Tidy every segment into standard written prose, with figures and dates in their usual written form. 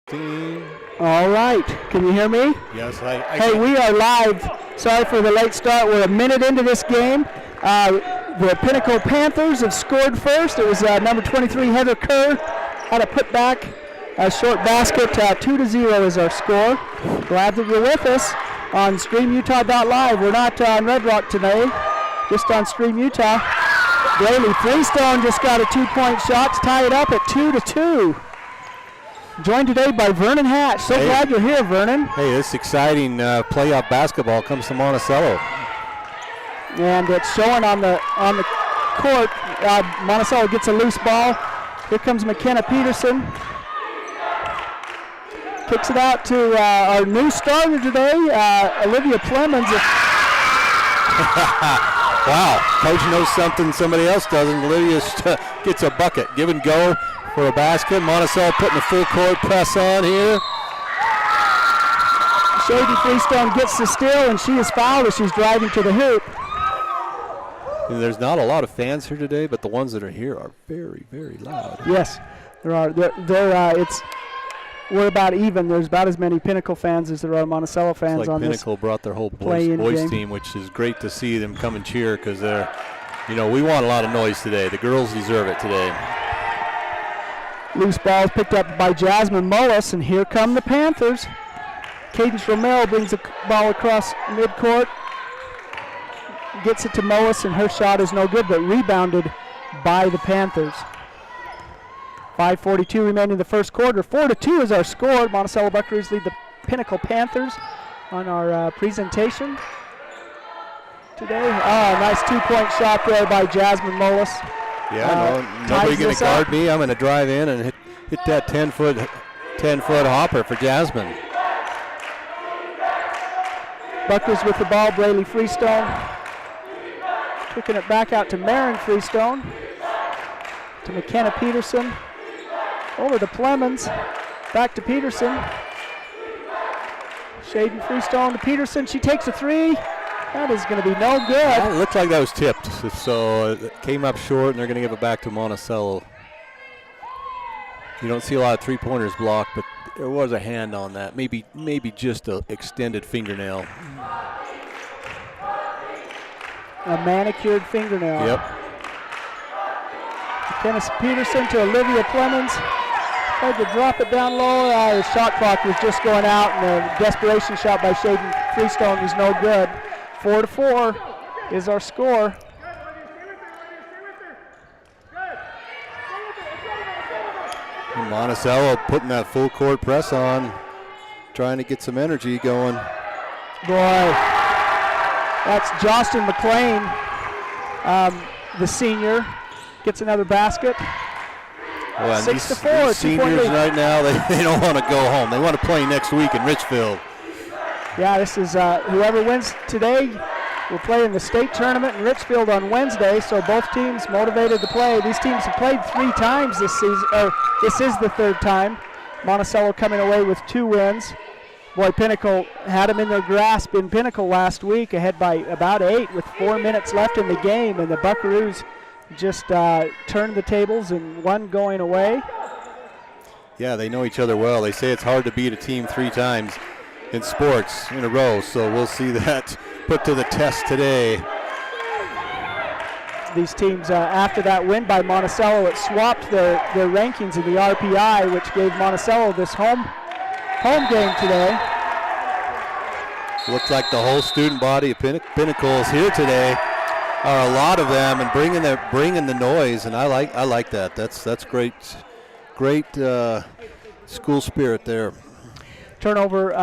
16. All right. Can you hear me? Yes, Hey, we are live. Sorry for the late start. We're a minute into this game. The Pinnacle Panthers have scored first. It was number 23, Heather Kerr, had a putback, a short basket. 2-0 is our score. Glad that you're with us on StreamUtah.live. We're not on Red Rock today, just on Stream Utah. Braley Freestone just got a 2-point shot to tie it up at 2-2. Joined today by Vernon Hatch. So glad you're here, Vernon. Hey, this exciting playoff basketball comes to Monticello. And it's showing on the court. Monticello gets a loose ball. Here comes McKenna Peterson. Kicks it out to our new starter today, Olivia Clemens. Wow, coach knows something somebody else doesn't. Olivia gets a bucket. Give and go for a basket. Monticello putting a full court press on here. Shady Freestone gets the steal, and she is fouled as she's driving to the hoop. And there's not a lot of fans here today, but the ones that are here are very, very loud. Yes, there are. We're about even. There's about as many Pinnacle fans as there are Monticello fans it's like on Pinnacle this brought their whole boys team, which is great to see them come and cheer because they're, we want a lot of noise today. The girls deserve it today. Loose ball is picked up by Jasmine Mullis, and here come the Panthers. Cadence Romero brings the ball across midcourt, gets it to Mullis, and her shot is no good, but rebounded by the Panthers. 5:42 remaining in the first quarter. 4-2 is our score. Monticello Buckaroos lead the Pinnacle Panthers on our presentation today. Nice 2-point shot there by Jasmine Mullis. Yeah, nobody going to guard me. I'm going to drive in and hit that 10-foot hopper for Jasmine. Buckaroos with the ball. Braley Freestone kicking it back out to Marin Freestone, to McKenna Peterson. Over to Clemens, back to Peterson. Shaden Freestone to Peterson. She takes a three. That is going to be no good. Well, it looked like that was tipped, so it came up short, and they're going to give it back to Monticello. You don't see a lot of three-pointers blocked, but there was a hand on that. Maybe just an extended fingernail. A manicured fingernail. Yep. Kenneth Peterson to Olivia Clemens. Tried to drop it down low. The shot clock was just going out, and the desperation shot by Shaden Freestone was no good. 4-4 is our score. And Monticello putting that full court press on, trying to get some energy going. Boy, that's Jostin McLean, the senior. Gets another basket. Well, 6-4. These seniors right now, they don't want to go home. They want to play next week in Richfield. Yeah, this is whoever wins today will play in the state tournament in Richfield on Wednesday, so both teams motivated to play. These teams have played 3 times this season. This is the 3rd time. Monticello coming away with 2 wins. Boy, Pinnacle had them in their grasp in Pinnacle last week, ahead by about 8 with 4 minutes left in the game, and the Buckaroos just turned the tables and one going away. Yeah, they know each other well. They say it's hard to beat a team 3 times in sports in a row, so we'll see that put to the test today. These teams, after that win by Monticello, it swapped their rankings in the RPI, which gave Monticello this home game today. Looks like the whole student body of Pinnacle is here today. Are a lot of them, and bringing the noise, and I like that. That's great school spirit there. Turnover,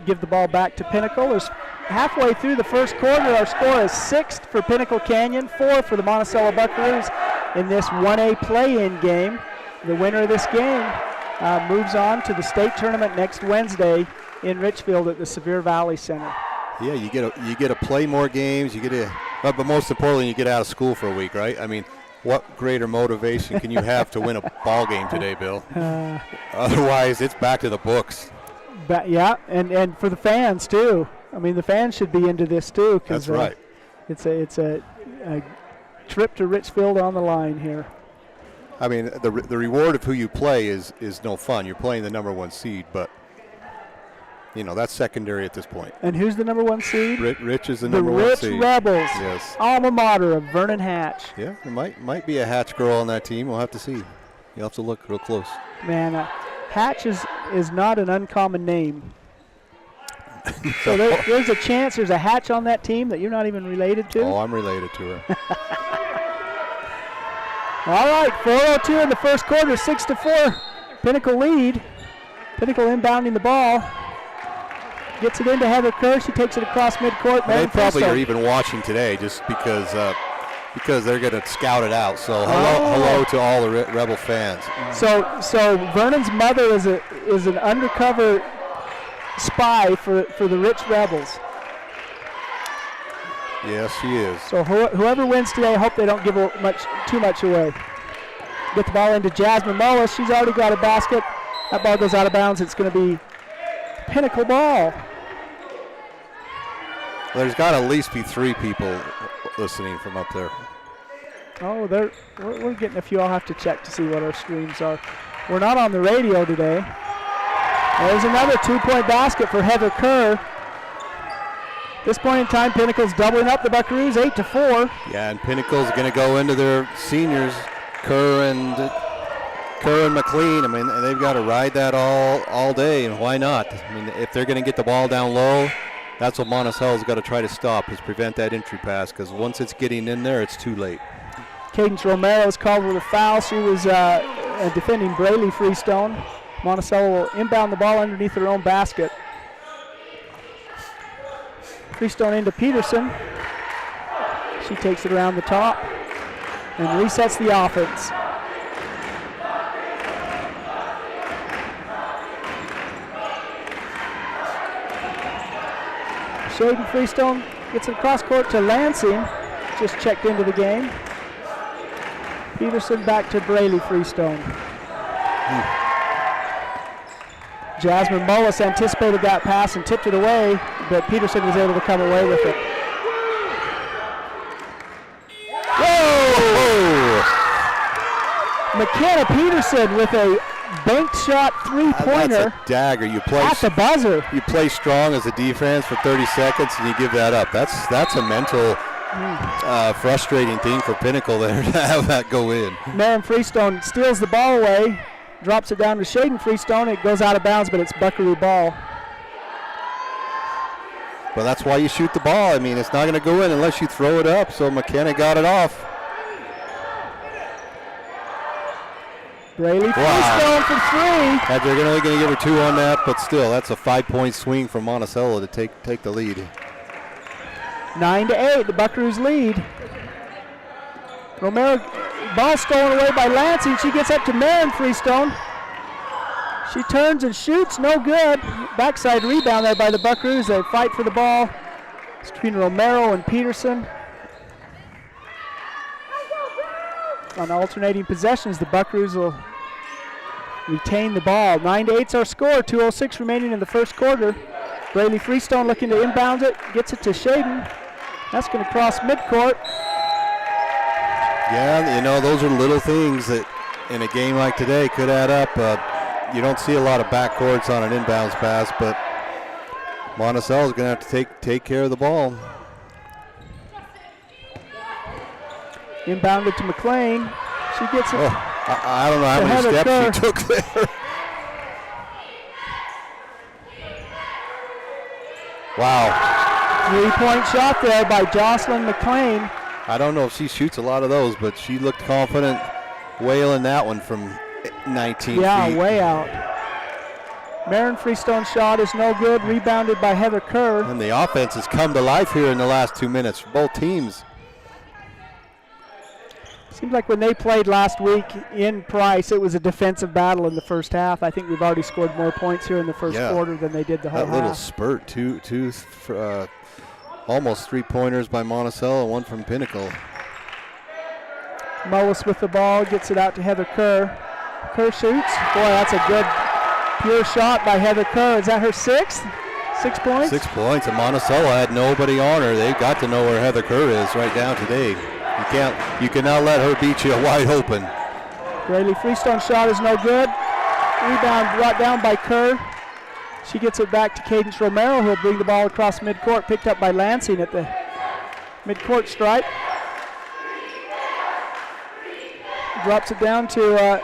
give the ball back to Pinnacle. There's halfway through the first quarter. Our score is 6 for Pinnacle Canyon, 4 for the Monticello Buckaroos in this 1A play-in game. The winner of this game moves on to the state tournament next Wednesday in Richfield at the Sevier Valley Center. Yeah, you get to play more games. But most importantly, you get out of school for a week, right? I mean, what greater motivation can you have to win a ball game today, Bill? Otherwise, it's back to the books. Yeah, and for the fans too. I mean, the fans should be into this too. That's right. It's a trip to Richfield on the line here. I mean, the reward of who you play is no fun. You're playing the number 1 seed, but you know that's secondary at this point. And who's the number 1 seed? Rich is the number 1 seed. The Rich Rebels. Yes. Alma mater of Vernon Hatch. Yeah, there might be a Hatch girl on that team. We'll have to see. You'll have to look real close. Man, Hatch is not an uncommon name. So there's a chance there's a Hatch on that team that you're not even related to? Oh, I'm related to her. All right, 4:02 in the first quarter, 6-4. Pinnacle lead. Pinnacle inbounding the ball. Gets it into Heather Kerr. She takes it across midcourt. They probably are even watching today just because they're going to scout it out. So hello to all the Rebel fans. So Vernon's mother is an undercover spy for the Rich Rebels. Yes, she is. So whoever wins today, I hope they don't give too much away. Get the ball into Jasmine Mullis. She's already got a basket. That ball goes out of bounds. It's going to be Pinnacle ball. There's got to at least be 3 people listening from up there. Oh, we're getting a few. I'll have to check to see what our streams are. We're not on the radio today. There's another 2-point basket for Heather Kerr. This point in time, Pinnacle's doubling up the Buckaroos, 8-4. Yeah, and Pinnacle's going to go into their seniors, Kerr and McLean. I mean, they've got to ride that all day, and why not? I mean, if they're going to get the ball down low, that's what Monticello's got to try to stop, is prevent that entry pass, because once it's getting in there, it's too late. Cadence Romero is called with a foul. She was defending Braley Freestone. Monticello will inbound the ball underneath their own basket. Freestone into Peterson. She takes it around the top and resets the offense. Shaden Freestone gets it across court to Lansing. Just checked into the game. Peterson back to Braley Freestone. Jasmine Mullis anticipated that pass and tipped it away, but Peterson was able to come away with it. Whoa! McKenna Peterson with a banked shot three-pointer. That's a dagger. You play at the buzzer. You play strong as a defense for 30 seconds and you give that up. That's a mental, frustrating thing for Pinnacle there to have that go in. Maren Freestone steals the ball away, drops it down to Shaden Freestone. It goes out of bounds, but it's Buckaroo ball. Well, that's why you shoot the ball. I mean, it's not going to go in unless you throw it up, so McKenna got it off. Braley Freestone for 3. They're only going to give her 2 on that, but still, that's a 5-point swing for Monticello to take the lead. 9-8, the Buckaroos lead. Romero, ball stolen away by Lansing. She gets up to Maren Freestone. She turns and shoots, no good. Backside rebound there by the Buckaroos. They fight for the ball. It's between Romero and Peterson. On alternating possessions, the Buckaroos will retain the ball. 9-8's our score. 2:06 remaining in the first quarter. Braley Freestone looking to inbound it. Gets it to Shaden. That's going to cross midcourt. Yeah, you know, those are little things that in a game like today could add up. You don't see a lot of backcourts on an inbounds pass, but Monticello's going to have to take care of the ball. Inbounded to McLean. She gets it. I don't know how many steps she took there. Wow. 3-point shot there by Jocelyn McLean. I don't know if she shoots a lot of those, but she looked confident wailing that one from 19 feet. Yeah, way out. Maren Freestone's shot is no good. Rebounded by Heather Kerr. And the offense has come to life here in the last 2 minutes for both teams. Seems like when they played last week in Price, it was a defensive battle in the first half. I think we've already scored more points here in the first quarter than they did the whole half. That little spurt, two almost 3-pointers by Monticello, one from Pinnacle. Mullis with the ball, gets it out to Heather Kerr. Kerr shoots. Boy, that's a good pure shot by Heather Kerr. Is that her 6th? 6 points? 6 points, and Monticello had nobody on her. They've got to know where Heather Kerr is right now today. You cannot let her beat you wide open. Braley Freestone shot is no good. Rebound brought down by Kerr. She gets it back to Cadence Romero, who'll bring the ball across midcourt, picked up by Lansing at the midcourt stripe. Drops it down to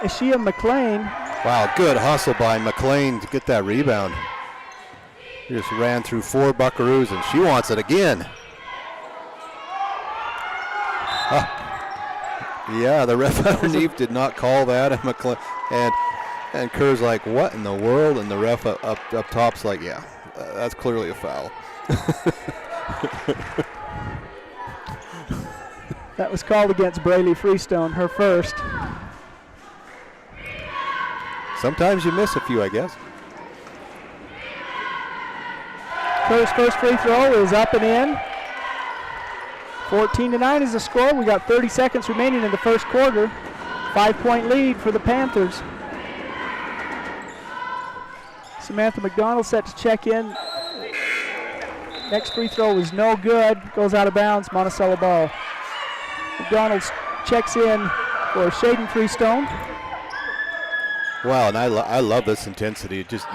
Ashia McLean. Wow, good hustle by McLean to get that rebound. He just ran through 4 Buckaroos, and she wants it again. Yeah, the ref underneath did not call that, and McLean and Kerr's like, what in the world? And the ref up top's like, yeah, that's clearly a foul. That was called against Braley Freestone, her first. Sometimes you miss a few, I guess. Kerr's first free throw is up and in. 14-9 is the score. We got 30 seconds remaining in the first quarter. 5-point lead for the Panthers. Samantha McDonald set to check in. Next free throw was no good. Goes out of bounds. Monticello ball. McDonald checks in for Shaden Freestone. Wow, and I love this intensity. It just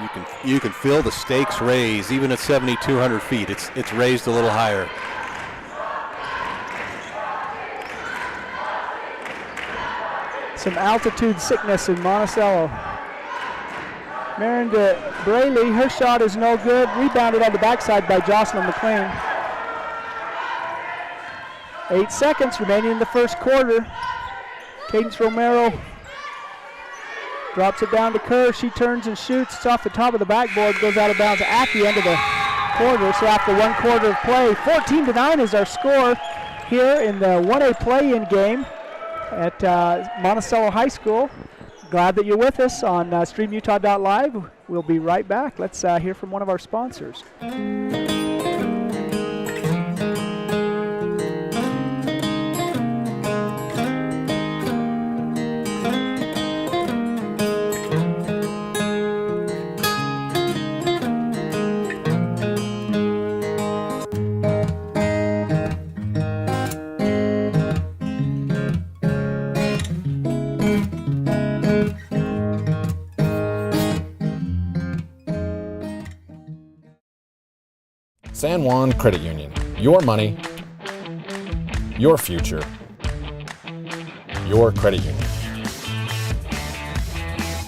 you can feel the stakes raise even at 7,200 feet. It's raised a little higher. Some altitude sickness in Monticello. Marin to Braley, her shot is no good. Rebounded on the backside by Jocelyn McLean. 8 seconds remaining in the first quarter. Cadence Romero drops it down to Kerr. She turns and shoots. It's off the top of the backboard. Goes out of bounds at the end of the quarter. So after 1 quarter of play, 14-9 is our score here in the 1A play-in game at Monticello High School. Glad that you're with us on StreamUtah.live. We'll be right back. Let's hear from one of our sponsors. San Juan Credit Union. Your money, your future, your credit union.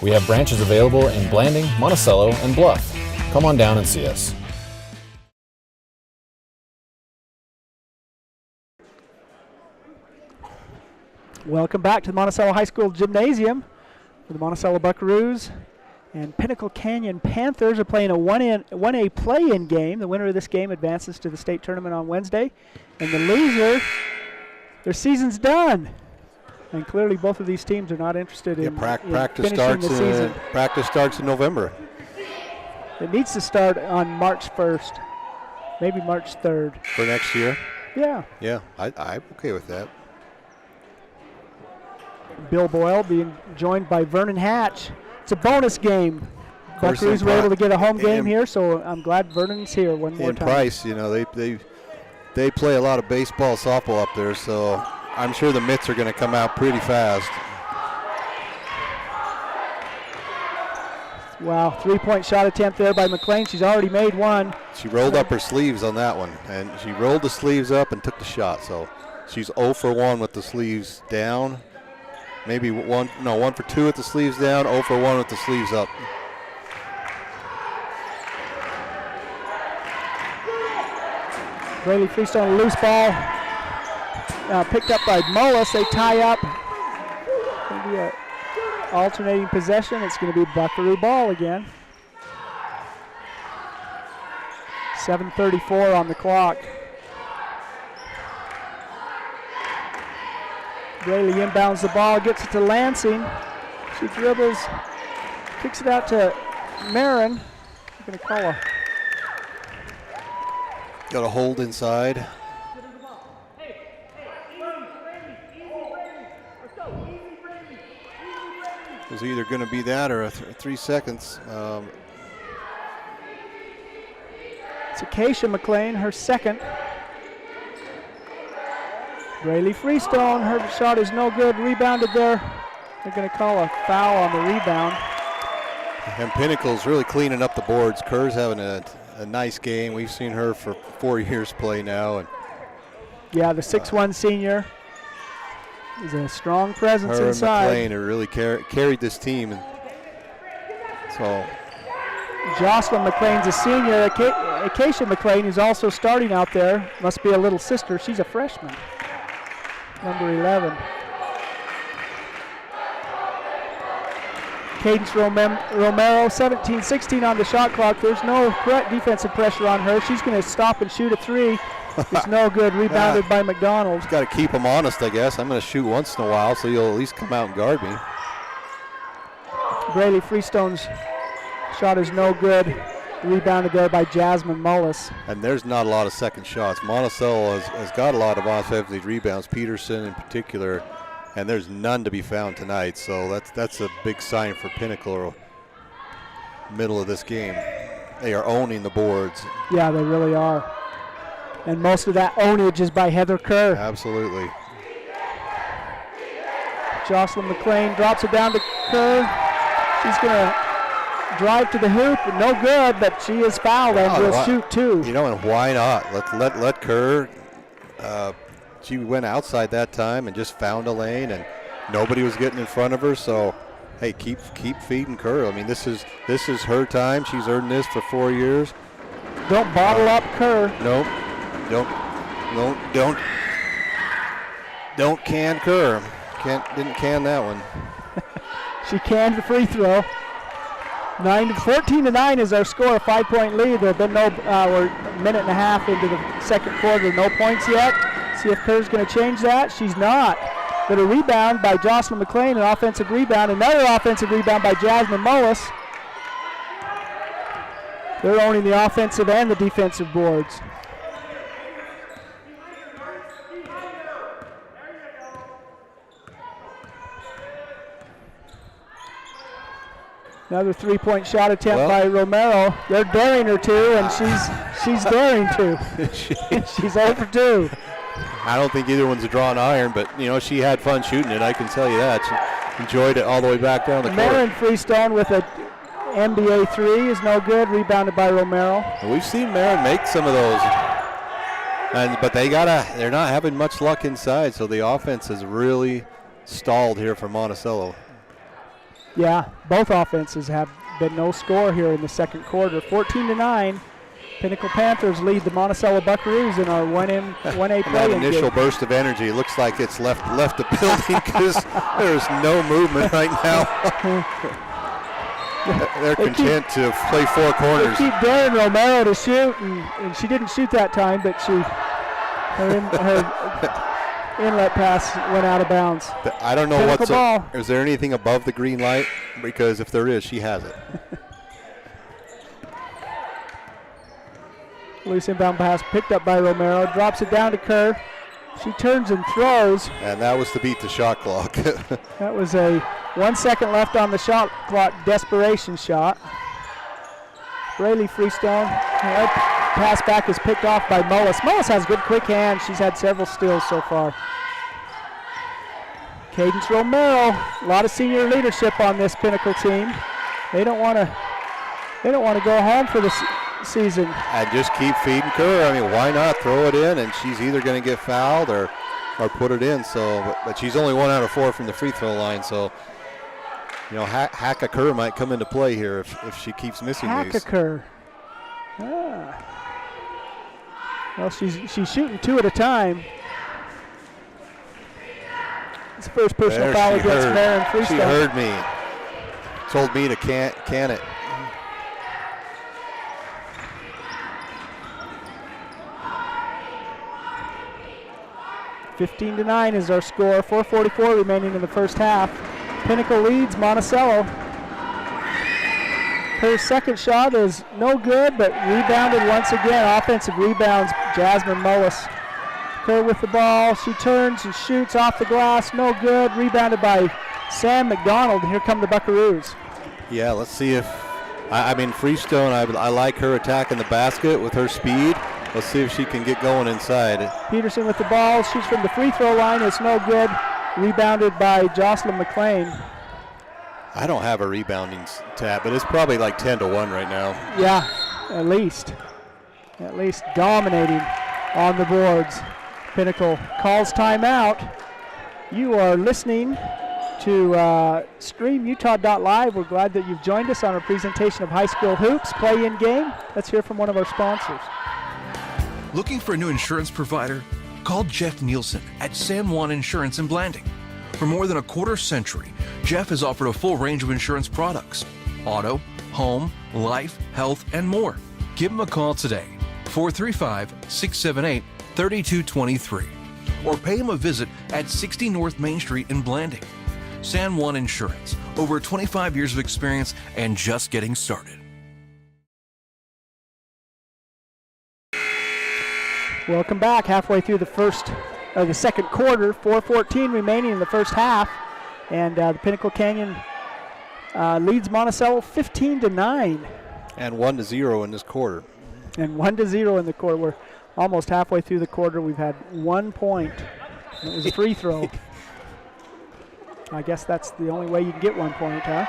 We have branches available in Blanding, Monticello, and Bluff. Come on down and see us. Welcome back to the Monticello High School Gymnasium for the Monticello Buckaroos. And Pinnacle Canyon Panthers are playing a 1A play-in game. The winner of this game advances to the state tournament on Wednesday. And the loser, their season's done. And clearly both of these teams are not interested in practice finishing the season. Practice starts in November. It needs to start on March 1st, maybe March 3rd. For next year? Yeah. Yeah, I'm okay with that. Bill Boyle being joined by Vernon Hatch. It's a bonus game. Buckaroos were able to get a home game here, so I'm glad Vernon's here one more time. Price, you know, they play a lot of baseball, softball up there, so I'm sure the mitts are going to come out pretty fast. Wow, 3-point shot attempt there by McLean. She's already made one. She rolled up her sleeves on that one, and she rolled the sleeves up and took the shot, so she's 0 for 1 with the sleeves down. Maybe 1 for 2 with the sleeves down, 0 for 1 with the sleeves up. Braley Freestone, loose ball. Picked up by Mullis. They tie up. Maybe an alternating possession. It's going to be Buckaroo ball again. 7:34 on the clock. Braley inbounds the ball, gets it to Lansing. She dribbles, kicks it out to Marin. They're going to call a... Got a hold inside. It was either going to be that or 3 seconds. It's Acacia McLean, her second. Braley Freestone, her shot is no good, rebounded there They're going to call a foul on the rebound. And Pinnacle's really cleaning up the boards. Kerr's having a nice game. We've seen her for 4 years play now. And yeah, the 6'1" senior is a strong presence her inside. and McLean have really carried this team. And so Jocelyn McLean's a senior. Acacia McLean is also starting out there. Must be a little sister. She's a freshman. Number 11. Cadence Romero, 17-16 on the shot clock. There's no defensive pressure on her. She's going to stop and shoot a three. It's no good. Rebounded by McDonald. Got to keep them honest, I guess. I'm going to shoot once in a while, so you'll at least come out and guard me. Braley Freestone's shot is no good. Rebounded there by Jasmine Mullis. And there's not a lot of second shots. Monticello has got a lot of offensive rebounds, Peterson in particular, and there's none to be found tonight. So that's a big sign for Pinnacle middle of this game. They are owning the boards. Yeah, they really are. And most of that ownage is by Heather Kerr. Absolutely. Jocelyn McLean drops it down to Kerr. She's going to drive to the hoop, no good, but she is fouled and will shoot two. You know, and why not? Let Kerr. She went outside that time and just found a lane, and nobody was getting in front of her. So, hey, keep feeding Kerr. I mean, this is her time. She's earned this for 4 years. Don't bottle up Kerr. Nope. Don't can Kerr. Didn't can that one. She canned the free throw. 14-9 is our score, a 5-point lead. There have been we're a minute and a half into the second quarter, no points yet. See if Kerr's going to change that. She's not. But a rebound by Jocelyn McLean, an offensive rebound. Another offensive rebound by Jasmine Mullis. They're owning the offensive and the defensive boards. Another three-point shot attempt by Romero. They're daring her to, and she's daring to. She's 0 for 2. I don't think either one's a drawn iron, but you know she had fun shooting it. I can tell you that. She enjoyed it all the way back down the court. Marin Freestone with a NBA three is no good. Rebounded by Romero. And we've seen Marin make some of those, but they're not having much luck inside. So the offense has really stalled here for Monticello. Yeah, both offenses have been no score here in the second quarter. 14-9. Pinnacle Panthers lead the Monticello Buckaroos in our 1A play. That initial burst of energy looks like it's left the building because there's no movement right now. They're content to play four corners. They keep daring Romero to shoot, and she didn't shoot that time, but her inlet pass went out of bounds. I don't know Pinnacle is there anything above the green light? Because if there is, she has it. Loose inbound pass picked up by Romero, drops it down to Kerr. She turns and throws. And that was to beat the shot clock. That was a 1 second left on the shot clock desperation shot. Braley Freestone. Pass back is picked off by Mullis. Mullis has good quick hands. She's had several steals so far. Cadence Romero, a lot of senior leadership on this Pinnacle team. They don't want to go home for the season. And just keep feeding Kerr. I mean, why not throw it in? And she's either going to get fouled or put it in. So, but she's only 1 out of 4 from the free throw line. So, you know, Hacka Kerr might come into play here if she keeps missing these. Hacka Kerr. Well, she's shooting 2 at a time. It's the first personal foul against Marin Freestone. She heard me. Told me to can it. (15-9) is our score. 4:44 remaining in the first half. Pinnacle leads Monticello. Her second shot is no good, but rebounded once again. Offensive rebounds, Jasmine Mullis. Kerr with the ball. She turns and shoots off the glass. No good. Rebounded by Sam McDonald. Here come the Buckaroos. Yeah, let's see if I mean Freestone. I like her attacking the basket with her speed. Let's see if she can get going inside. Peterson with the ball. Shoots from the free throw line. It's no good. Rebounded by Jocelyn McLean. I don't have a rebounding stat, but it's probably like 10-1 right now. Yeah, at least. At least dominating on the boards. Pinnacle calls timeout. You are listening to StreamUtah.live. We're glad that you've joined us on our presentation of high school hoops play-in game. Let's hear from one of our sponsors. Looking for a new insurance provider? Call Jeff Nielsen at San Juan Insurance in Blanding. For more than a quarter century, Jeff has offered a full range of insurance products: auto, home, life, health, and more. Give him a call today, 435-678-3223, or pay him a visit at 60 North Main Street in Blanding. San Juan Insurance, over 25 years of experience and just getting started. Welcome back. Halfway through the second quarter, 4:14 remaining in the first half, and the Pinnacle Canyon leads Monticello 15-9. And 1-0 in this quarter. And 1-0 in the quarter. We're almost halfway through the quarter. We've had 1 point. It was a free throw. I guess that's the only way you can get 1 point, huh?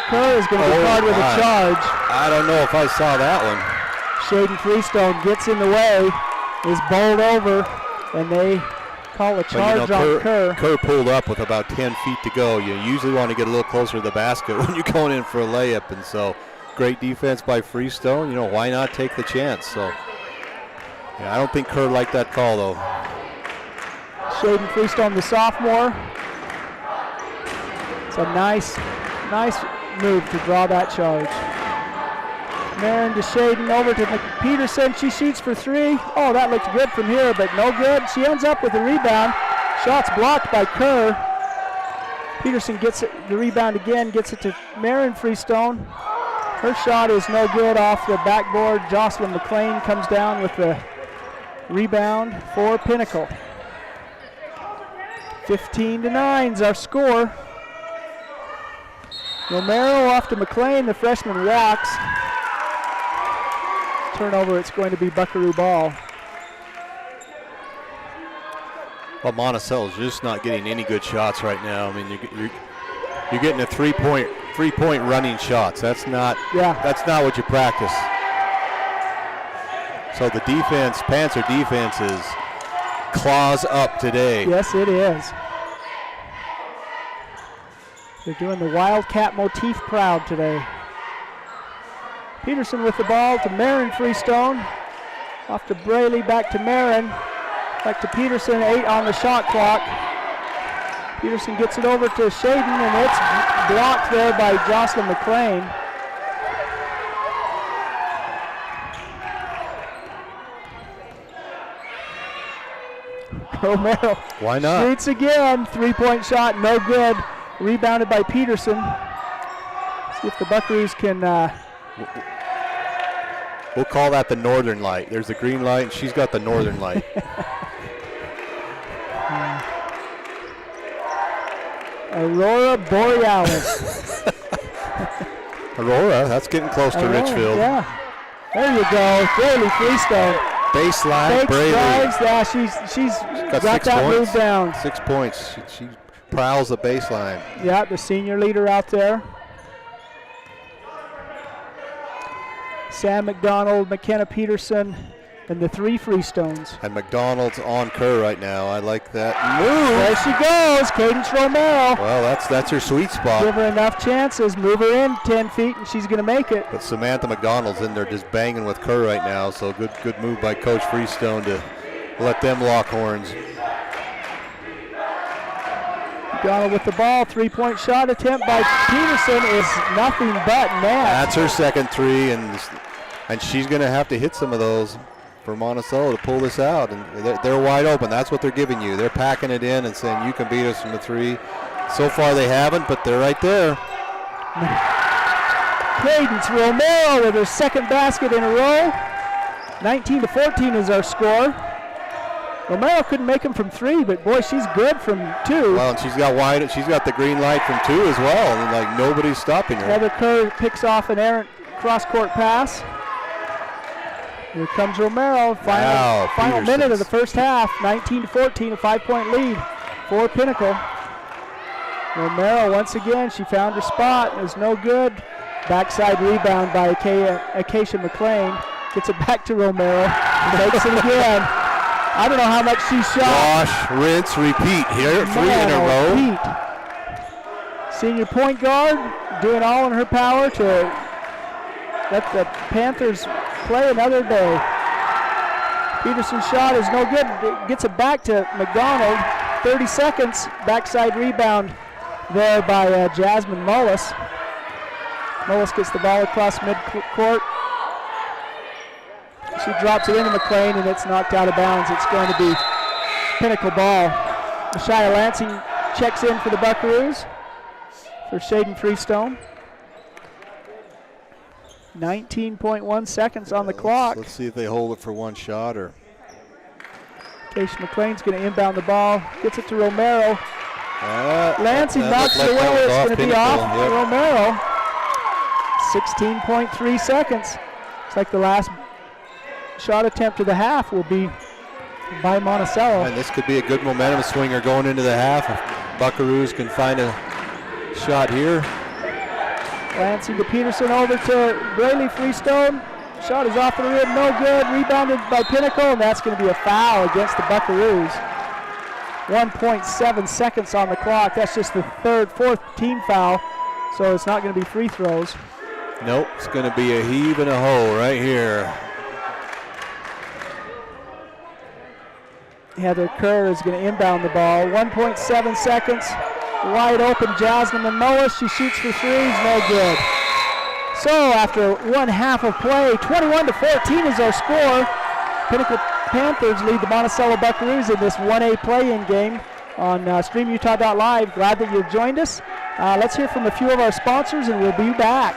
Kerr is going to be caught with a charge. I don't know if I saw that one. Shaden Freestone gets in the way, is bowled over, and they call a charge on Kerr. Kerr pulled up with about 10 feet to go. You usually want to get a little closer to the basket when you're going in for a layup, and so great defense by Freestone. You know, why not take the chance? So, yeah, I don't think Kerr liked that call, though. Shaden Freestone, the sophomore. It's a nice move to draw that charge. Marin to Shaden, over to Peterson. She shoots for three. Oh, that looked good from here, but no good. She ends up with a rebound. Shots blocked by Kerr. Peterson gets the rebound again, gets it to Marin Freestone. Her shot is no good off the backboard. Jocelyn McLean comes down with the rebound for Pinnacle. 15-9 is our score. Romero off to McLean. The freshman walks. Turnover, it's going to be Buckaroo ball. Well, Monticello's just not getting any good shots right now. I mean, you're getting a three-point running shots. That's not what you practice. So the defense, Panther defense, is claws up today. Yes, it is. They're doing the Wildcat motif proud today. Peterson with the ball to Marin Freestone. Off to Braley, back to Marin. Back to Peterson, 8 on the shot clock. Peterson gets it over to Shaden, and it's blocked there by Jocelyn McLean. Romero why not? Shoots again, three-point shot, no good. Rebounded by Peterson. See if the Buckaroos can... We'll call that the northern light. There's the green light, and she's got the northern light. Aurora Borealis. Aurora, that's getting close to Richfield. Yeah. There you go. Braley Freestone. Baseline, Takes Braley. drives. Yeah, she's got that points. move down. 6 points. She prowls the baseline. Yeah, the senior leader out there. Sam McDonald, McKenna Peterson, and the three Freestones. And McDonald's on Kerr right now. I like that move. There she goes, Cadence Romero. Well, that's her sweet spot. Give her enough chances, move her in 10 feet, and she's going to make it. But Samantha McDonald's in there just banging with Kerr right now, so good move by Coach Freestone to let them lock horns. McDonald with the ball, three-point shot attempt by Peterson is nothing but net. That's her second three, and she's going to have to hit some of those for Monticello to pull this out. And they're wide open. That's what they're giving you. They're packing it in and saying, you can beat us from the three. So far they haven't, but they're right there. Cadence Romero with her second basket in a row. 19-14 is our score. Romero couldn't make them from three, but boy, she's good from two. Well, and she's got the green light from two as well, and like nobody's stopping her. Heather Kerr picks off an errant cross-court pass. Here comes Romero. Final Peterson's. minute of the first half. 19-14, a 5-point lead for Pinnacle. Romero, once again, she found her spot. It was no good. Backside rebound by Acacia McLean. Gets it back to Romero. Takes it again. I don't know how much she shot. Wash, rinse, repeat here. 3 in a row. Pete, senior point guard, doing all in her power to let the Panthers play another day. Peterson's shot is no good. Gets it back to McDonald. 30 seconds. Backside rebound there by Jasmine Mullis. Mullis gets the ball across midcourt. She drops it into McLean, and it's knocked out of bounds. It's going to be Pinnacle ball. Shia Lansing checks in for the Buckaroos for Shaden Freestone. 19.1 seconds on the clock. Let's see if they hold it for one shot or. Keisha McLean's going to inbound the ball. Gets it to Romero. Lansing knocks it away. It's going to be off Romero. 16.3 seconds. Looks like the last shot attempt of the half will be by Monticello. And this could be a good momentum swinger going into the half. If Buckaroos can find a shot here. Lansing to Peterson, over to Braley Freestone. Shot is off the rim, no good. Rebounded by Pinnacle, and that's going to be a foul against the Buckaroos. 1.7 seconds on the clock. That's just the fourth team foul, so it's not going to be free throws. Nope, it's going to be a heave and a hoe right here. Heather Kerr is going to inbound the ball. 1.7 seconds. Wide open, Jasmine Mullis. She shoots for threes, no good. So after one half of play, 21-14 is our score. Pinnacle Panthers lead the Monticello Buckaroos in this 1A play-in game on StreamUtah.live. Glad that you've joined us. Let's hear from a few of our sponsors, and we'll be back.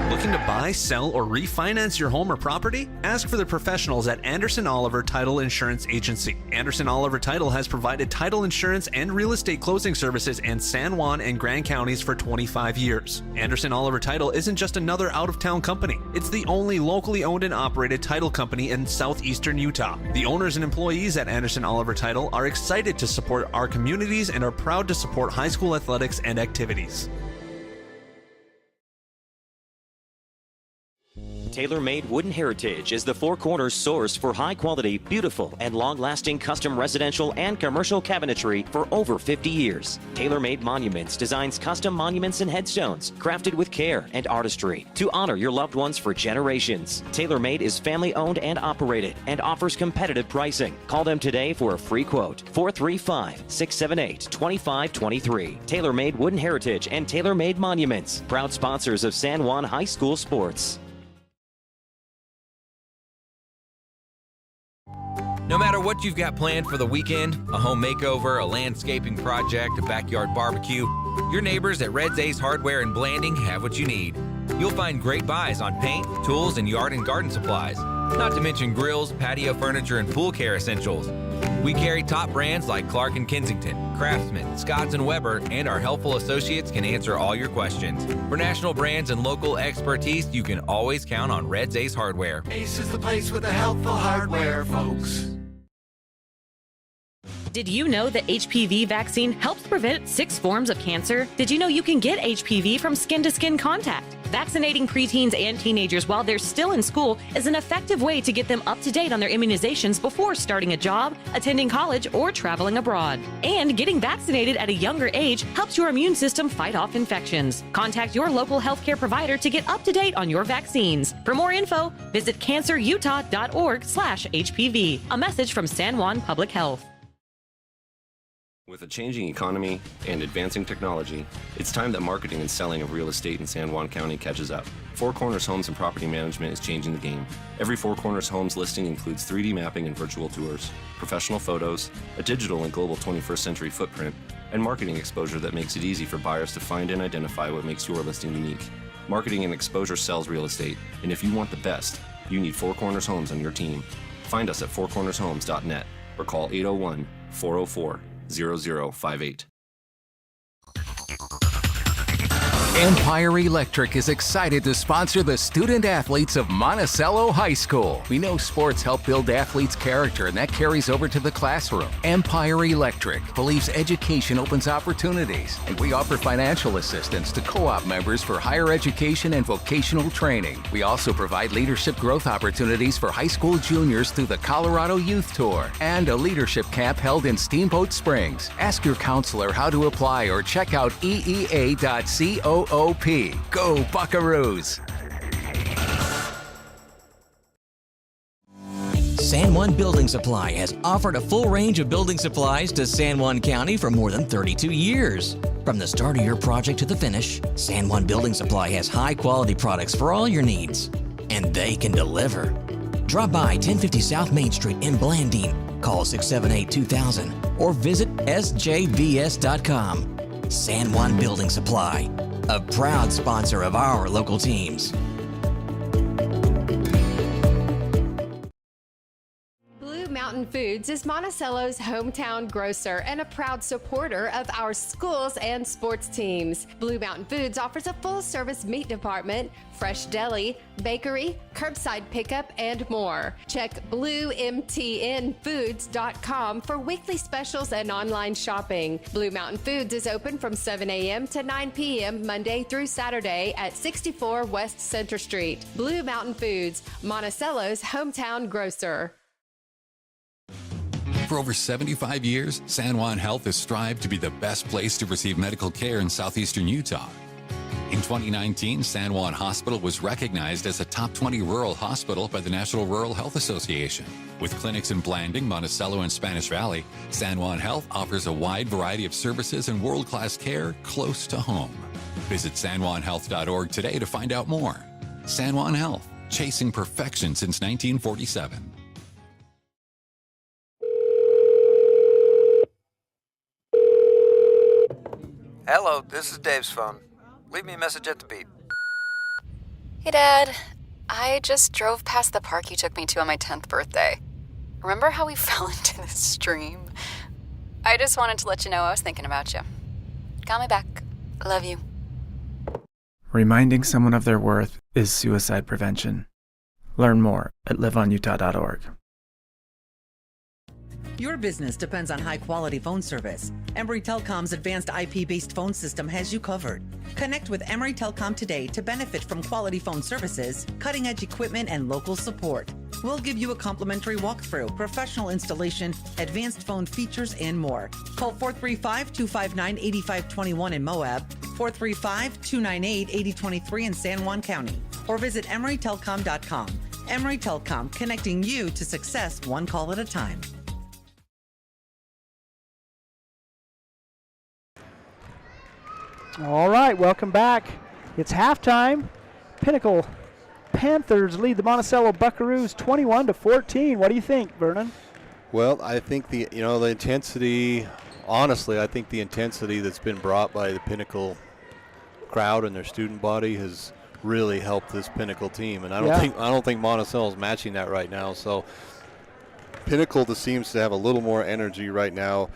Looking to buy, sell, or refinance your home or property? Ask for the professionals at Anderson Oliver Title Insurance Agency. Anderson Oliver Title has provided title insurance and real estate closing services in San Juan and Grand Counties for 25 years. Anderson Oliver Title isn't just another out-of-town company. It's the only locally owned and operated title company in southeastern Utah. The owners and employees at Anderson Oliver Title are excited to support our communities and are proud to support high school athletics and activities. Tailor-Made Wooden Heritage is the Four Corners source for high-quality, beautiful, and long-lasting custom residential and commercial cabinetry for over 50 years. Tailor-Made Monuments designs custom monuments and headstones crafted with care and artistry to honor your loved ones for generations. Tailor-Made is family-owned and operated and offers competitive pricing. Call them today for a free quote. 435-678-2523. Tailor-Made Wooden Heritage and Tailor-Made Monuments, proud sponsors of San Juan High School sports. No matter what you've got planned for the weekend, a home makeover, a landscaping project, a backyard barbecue, your neighbors at Red's Ace Hardware in Blanding have what you need. You'll find great buys on paint, tools, and yard and garden supplies. Not to mention grills, patio furniture, and pool care essentials. We carry top brands like Clark & Kensington, Craftsman, Scotts & Weber, and our helpful associates can answer all your questions. For national brands and local expertise, you can always count on Red's Ace Hardware. Ace is the place with the helpful hardware, folks. Did you know that HPV vaccine helps prevent 6 forms of cancer? Did you know you can get HPV from skin-to-skin contact? Vaccinating preteens and teenagers while they're still in school is an effective way to get them up to date on their immunizations before starting a job, attending college, or traveling abroad. And getting vaccinated at a younger age helps your immune system fight off infections. Contact your local healthcare provider to get up to date on your vaccines. For more info, visit cancerutah.org/HPV. A message from San Juan Public Health. With a changing economy and advancing technology, it's time that marketing and selling of real estate in San Juan County catches up. Four Corners Homes and Property Management is changing the game. Every Four Corners Homes listing includes 3D mapping and virtual tours, professional photos, a digital and global 21st century footprint, and marketing exposure that makes it easy for buyers to find and identify what makes your listing unique. Marketing and exposure sells real estate, and if you want the best, you need Four Corners Homes on your team. Find us at fourcornershomes.net or call 801-404-0058. Empire Electric is excited to sponsor the student athletes of Monticello High School. We know sports help build athletes' character, and that carries over to the classroom. Empire Electric believes education opens opportunities, and we offer financial assistance to co-op members for higher education and vocational training. We also provide leadership growth opportunities for high school juniors through the Colorado Youth Tour and a leadership camp held in Steamboat Springs. Ask your counselor how to apply or check out eea.coop. Go Buckaroos! San Juan Building Supply has offered a full range of building supplies to San Juan County for more than 32 years. From the start of your project to the finish, San Juan Building Supply has high-quality products for all your needs, and they can deliver. Drop by 1050 South Main Street in Blanding, call 678-2000, or visit sjbs.com. San Juan Building Supply, a proud sponsor of our local teams. Blue Mountain Foods is Monticello's hometown grocer and a proud supporter of our schools and sports teams. Blue Mountain Foods offers a full-service meat department, fresh deli, bakery, curbside pickup, and more. Check bluemtnfoods.com for weekly specials and online shopping. Blue Mountain Foods is open from 7 a.m. to 9 p.m. Monday through Saturday at 64 West Center Street. Blue Mountain Foods, Monticello's hometown grocer. For over 75 years, San Juan Health has strived to be the best place to receive medical care in southeastern Utah. In 2019, San Juan Hospital was recognized as a top 20 rural hospital by the National Rural Health Association. With clinics in Blanding, Monticello, and Spanish Valley, San Juan Health offers a wide variety of services and world-class care close to home. Visit sanjuanhealth.org today to find out more. San Juan Health, chasing perfection since 1947. Hello, this is Dave's phone. Leave me a message at the beep. Hey, Dad. I just drove past the park you took me to on my 10th birthday. Remember how we fell into the stream? I just wanted to let you know I was thinking about you. Call me back. Love you. Reminding someone of their worth is suicide prevention. Learn more at liveonutah.org. Your business depends on high-quality phone service. Emory Telecom's advanced IP-based phone system has you covered. Connect with Emory Telecom today to benefit from quality phone services, cutting-edge equipment, and local support. We'll give you a complimentary walkthrough, professional installation, advanced phone features, and more. Call 435-259-8521 in Moab, 435-298-8023 in San Juan County, or visit emorytelecom.com. Emory Telecom, connecting you to success one call at a time. All right, welcome back. It's halftime. Pinnacle Panthers lead the Monticello Buckaroos 21-14. What do you think, Vernon? Well, I think the intensity, honestly, I think the intensity that's been brought by the Pinnacle crowd and their student body has really helped this Pinnacle team, and I don't think Monticello's matching that right now. So Pinnacle just seems to have a little more energy right now.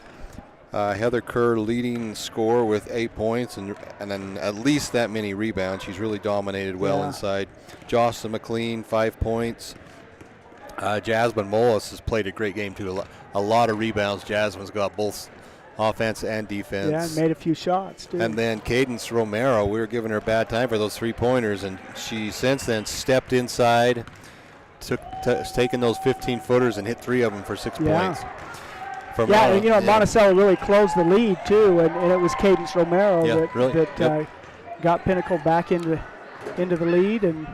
Heather Kerr leading score with 8 points and then at least that many rebounds. She's really dominated well inside. Jocelyn McLean, 5 points. Jasmine Mollis has played a great game too. A lot of rebounds. Jasmine's got both offense and defense. Yeah, and made a few shots too. And then Cadence Romero, we were giving her a bad time for those 3-pointers, and she since then stepped inside, taken those 15-footers and hit 3 of them for 6 points. And Monticello really closed the lead too, and it was Cadence Romero that got Pinnacle back into the lead, and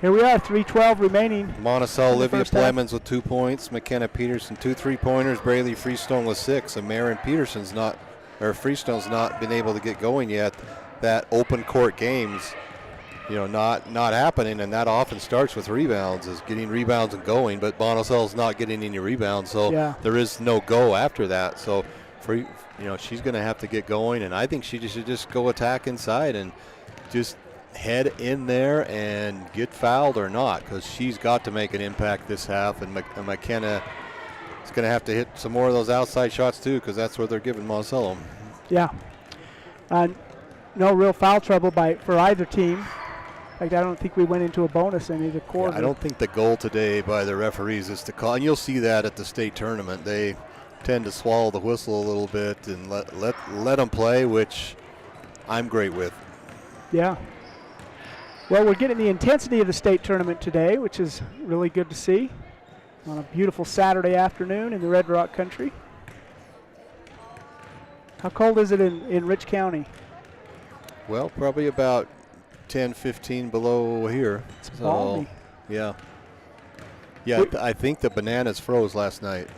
here we are, 3:12 remaining. Monticello, Olivia Plemons with 2 points, McKenna Peterson 2 3-pointers, Braylee Freestone with 6, and Marin Freestone's not been able to get going yet. That open court games, not happening, and that often starts with rebounds, is getting rebounds and going, but Monticello's not getting any rebounds, so there is no go after that. So she's going to have to get going, and I think she should just go attack inside and just head in there and get fouled or not, because she's got to make an impact this half, and McKenna is going to have to hit some more of those outside shots too, because that's what they're giving Monticello. Yeah. no real foul trouble for either team. In fact, I don't think we went into a bonus in either quarter. Yeah, I don't think the goal today by the referees is to call, and you'll see that at the state tournament. They tend to swallow the whistle a little bit and let them play, which I'm great with. Yeah. Well, we're getting the intensity of the state tournament today, which is really good to see on a beautiful Saturday afternoon in the Red Rock country. How cold is it in Rich County? Well, probably about 10, 15 below here. It's balmy. Yeah. Yeah, I think the bananas froze last night.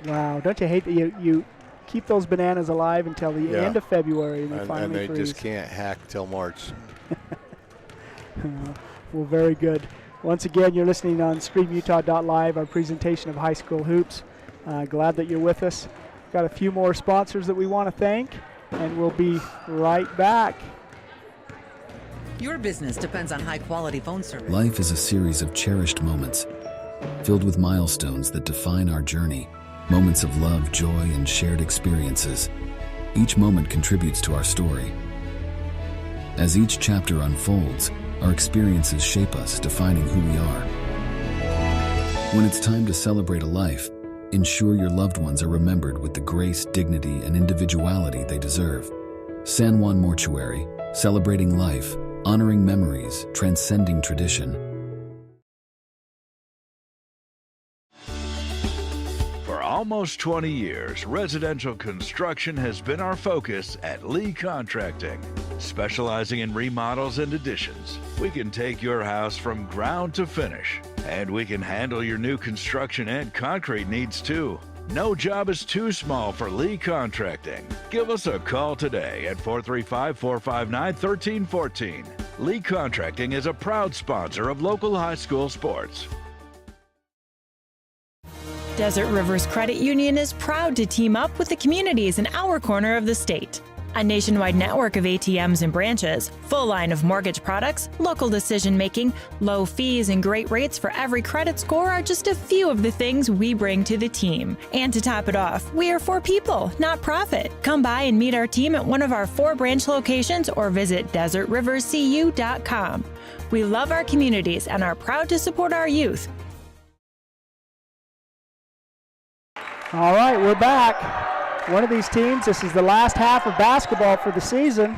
Wow, don't you hate that you keep those bananas alive until the end of February and they finally freeze. Just can't hack till March. Well, very good. Once again, you're listening on StreamUtah.live, our presentation of high school hoops. Glad that you're with us. Got a few more sponsors that we want to thank, and we'll be right back. Your business depends on high-quality phone service. Life is a series of cherished moments, filled with milestones that define our journey, moments of love, joy, and shared experiences. Each moment contributes to our story. As each chapter unfolds, our experiences shape us, defining who we are. When it's time to celebrate a life, ensure your loved ones are remembered with the grace, dignity, and individuality they deserve. San Juan Mortuary, celebrating life, honoring memories, transcending tradition. For almost 20 years, residential construction has been our focus at Lee Contracting. Specializing in remodels and additions, we can take your house from ground to finish, and we can handle your new construction and concrete needs too. No job is too small for Lee Contracting. Give us a call today at 435-459-1314. Lee Contracting is a proud sponsor of local high school sports. Desert Rivers Credit Union is proud to team up with the communities in our corner of the state. A nationwide network of ATMs and branches, full line of mortgage products, local decision-making, low fees, and great rates for every credit score are just a few of the things we bring to the team. And to top it off, we are for people, not profit. Come by and meet our team at one of our 4 branch locations or visit desertriverscu.com. We love our communities and are proud to support our youth. All right, we're back. One of these teams, this is the last half of basketball for the season.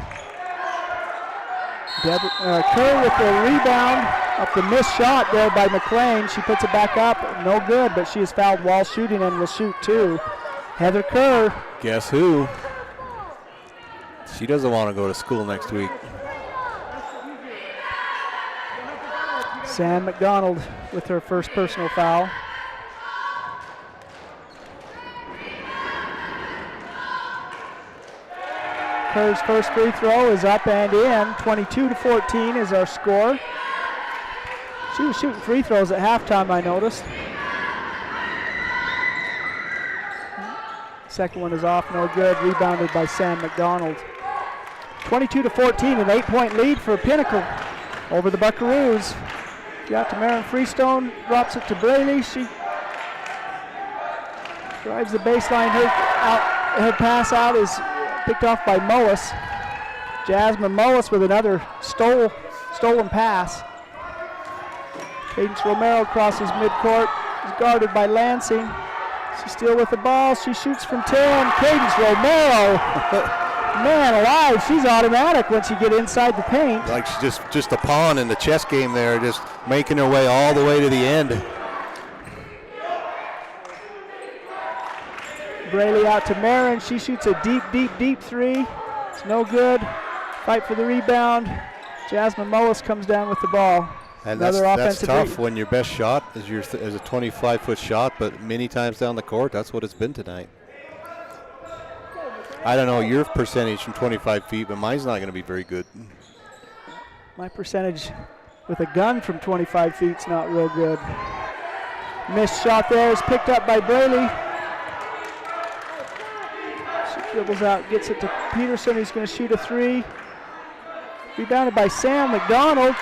Kerr with the rebound up the missed shot there by McLean. She puts it back up, no good, but she is fouled while shooting and will shoot too. Heather Kerr. Guess who? She doesn't want to go to school next week. Sam McDonald with her first personal foul. Kerr's first free throw is up and in. 22-14 is our score. She was shooting free throws at halftime, I noticed. Second one is off, no good. Rebounded by Sam McDonald. 22-14, an 8-point lead for Pinnacle over the Buckaroos. Got to Marin Freestone, drops it to Braley. She drives the baseline. Her pass out is picked off by Mullis. Jasmine Mullis with another stolen pass. Cadence Romero crosses midcourt, is guarded by Lansing. She's still with the ball. She shoots from 10. Cadence Romero, man alive, she's automatic once you get inside the paint. Like she's just a pawn in the chess game there, just making her way all the way to the end. Braley out to Marin. She shoots a deep three. It's no good. Fight for the rebound. Jasmine Mullis comes down with the ball. And Another that's offensive tough when your best shot is a 25-foot shot, but many times down the court, that's what it's been tonight. I don't know your percentage from 25 feet, but mine's not going to be very good. My percentage with a gun from 25 feet is not real good. Missed shot there is picked up by Braley. Dribbles out, gets it to Peterson, who's going to shoot a three. Rebounded by Sam McDonald.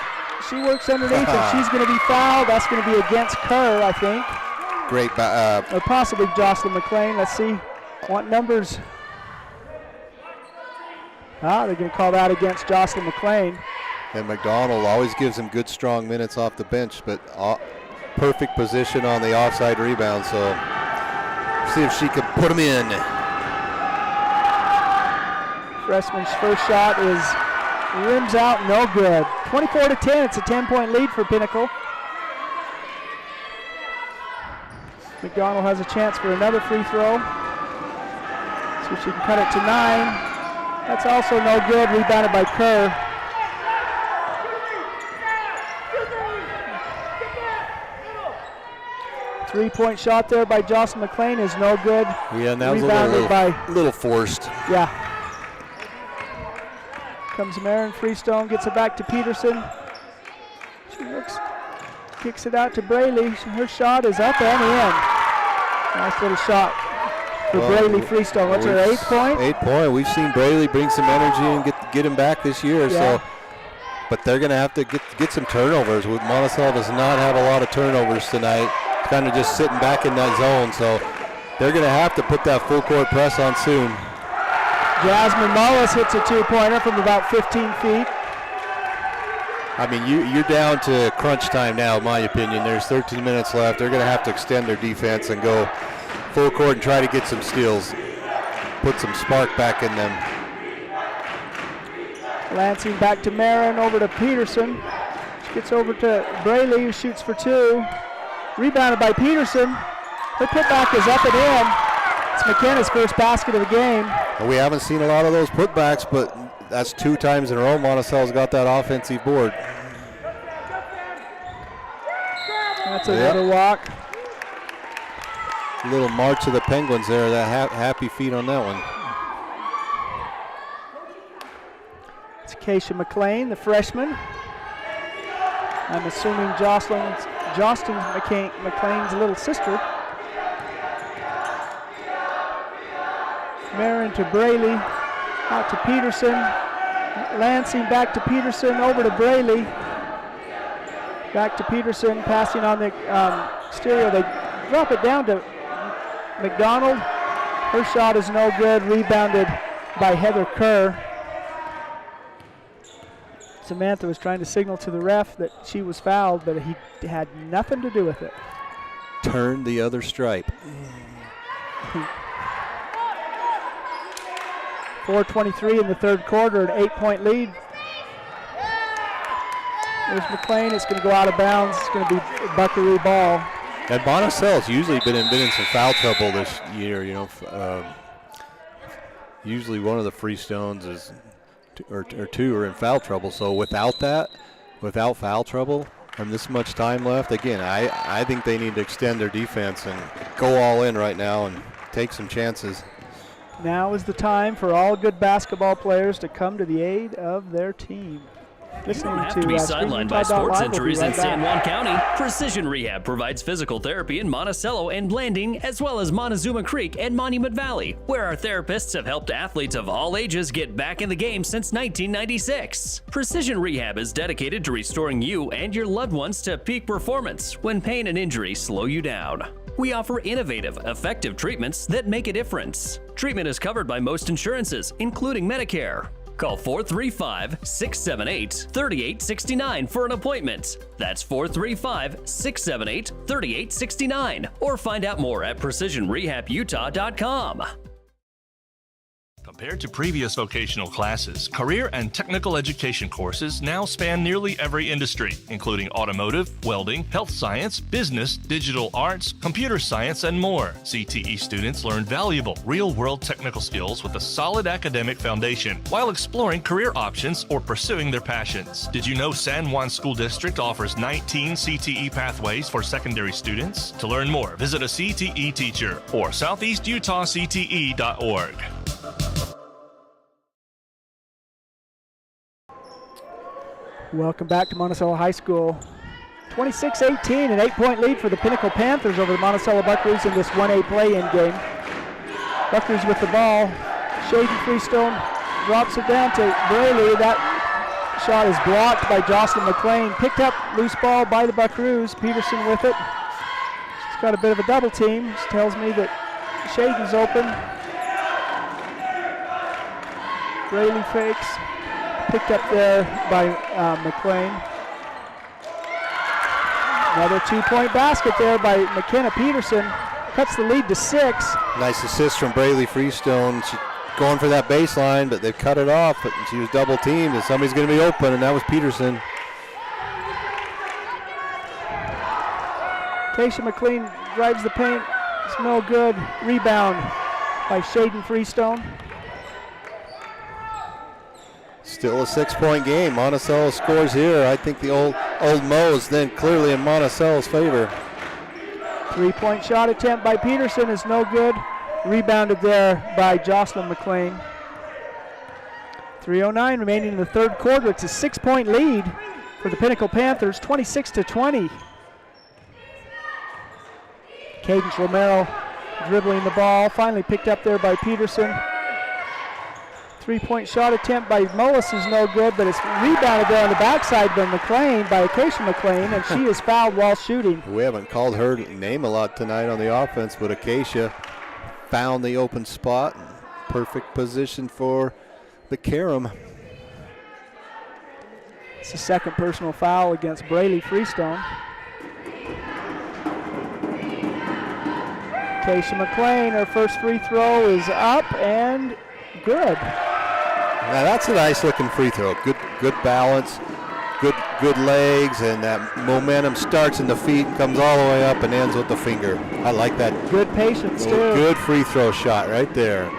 She works underneath and she's going to be fouled. That's going to be against Kerr, I think. Great. Or possibly Jocelyn McLean. Let's see what numbers. They're going to call that against Jocelyn McLean. And McDonald always gives him good, strong minutes off the bench, but perfect position on the offside rebound. So see if she can put him in. Freshman's first shot is rims out, no good. 24-10, it's a 10-point lead for Pinnacle. McDonald has a chance for another free throw. See if she can cut it to 9. That's also no good, rebounded by Kerr. Three-point shot there by Jocelyn McLean is no good. Yeah, and that was a little forced. Yeah. Comes Marin Freestone, gets it back to Peterson. She kicks it out to Braley. Her shot is up and in. Nice little shot for Braley Freestone. What's her 8th point? 8th point. We've seen Braley bring some energy and get him back this year. Yeah. So, but they're going to have to get some turnovers. Monticello does not have a lot of turnovers tonight. It's kind of just sitting back in that zone. So they're going to have to put that full court press on soon. Jasmine Mullis hits a 2-pointer from about 15 feet. I mean, you're down to crunch time now, in my opinion. There's 13 minutes left. They're going to have to extend their defense and go full court and try to get some steals, put some spark back in them. Lansing back to Marin, over to Peterson. She gets over to Braley, who shoots for 2. Rebounded by Peterson. Her putback is up and in. It's McKenna's first basket of the game. We haven't seen a lot of those putbacks, but that's 2 times in a row Monticello's got that offensive board. That's another walk. A little march of the Penguins there, that happy feet on that one. It's Keisha McLean, the freshman. I'm assuming Jocelyn McLean's little sister. Marin to Braley, out to Peterson. Lansing back to Peterson, over to Braley. Back to Peterson, passing on the exterior. They drop it down to McDonald. Her shot is no good, rebounded by Heather Kerr. Samantha was trying to signal to the ref that she was fouled, but he had nothing to do with it. Turn the other stripe. 4:23 in the third quarter, an 8-point lead. There's McLean. It's going to go out of bounds. It's going to be Buckaroo ball. And Monticello's usually been in some foul trouble this year. You know, usually one of the Freestones is or 2 are in foul trouble. So without foul trouble, and this much time left, again, I think they need to extend their defense and go all in right now and take some chances. Now is the time for all good basketball players to come to the aid of their team. You don't have to be sidelined by sports injuries in San Juan County. Precision Rehab provides physical therapy in Monticello and Blanding, as well as Montezuma Creek and Monument Valley, where our therapists have helped athletes of all ages get back in the game since 1996. Precision Rehab is dedicated to restoring you and your loved ones to peak performance when pain and injury slow you down. We offer innovative, effective treatments that make a difference. Treatment is covered by most insurances, including Medicare. Call 435-678-3869 for an appointment. That's 435-678-3869. Or find out more at PrecisionRehabUtah.com. Compared to previous vocational classes, career and technical education courses now span nearly every industry, including automotive, welding, health science, business, digital arts, computer science, and more. CTE students learn valuable, real-world technical skills with a solid academic foundation while exploring career options or pursuing their passions. Did you know San Juan School District offers 19 CTE pathways for secondary students? To learn more, visit a CTE teacher or southeastutahcte.org. Welcome back to Monticello High School. 26-18, an 8-point lead for the Pinnacle Panthers over the Monticello Buckaroos in this 1A play-in game. Buckaroos with the ball. Shaden Freestone drops it down to Braley. That shot is blocked by Jocelyn McLean. Picked up loose ball by the Buckaroos. Peterson with it. She's got a bit of a double team. This tells me that Shaden's open. Braley fakes. Picked up there by McLean. Another 2-point basket there by McKenna Peterson. Cuts the lead to 6. Nice assist from Braley Freestone. She going for that baseline, but they've cut it off. But she was double teamed, and somebody's going to be open, and that was Peterson. Keisha McLean drives the paint. It's no good. Rebound by Shaden Freestone. Still a 6-point game. Monticello scores here. I think the old Mo's then clearly in Monticello's favor. 3-point shot attempt by Peterson is no good. Rebounded there by Jocelyn McLean. 3:09 remaining in the third quarter. It's a 6-point lead for the Pinnacle Panthers, 26-20. Cadence Romero dribbling the ball, finally picked up there by Peterson. 3-point shot attempt by Mullis is no good, but it's rebounded there on the backside by McLean, by Acacia McLean, and she is fouled while shooting. We haven't called her name a lot tonight on the offense, but Acacia found the open spot. Perfect position for the Karam. It's the second personal foul against Braley Freestone. Acacia McLean, her first free throw is up and good. Now that's a nice looking free throw. Good balance, good legs, and that momentum starts in the feet and comes all the way up and ends with the finger. I like that. Good patience too. Good free throw shot right there.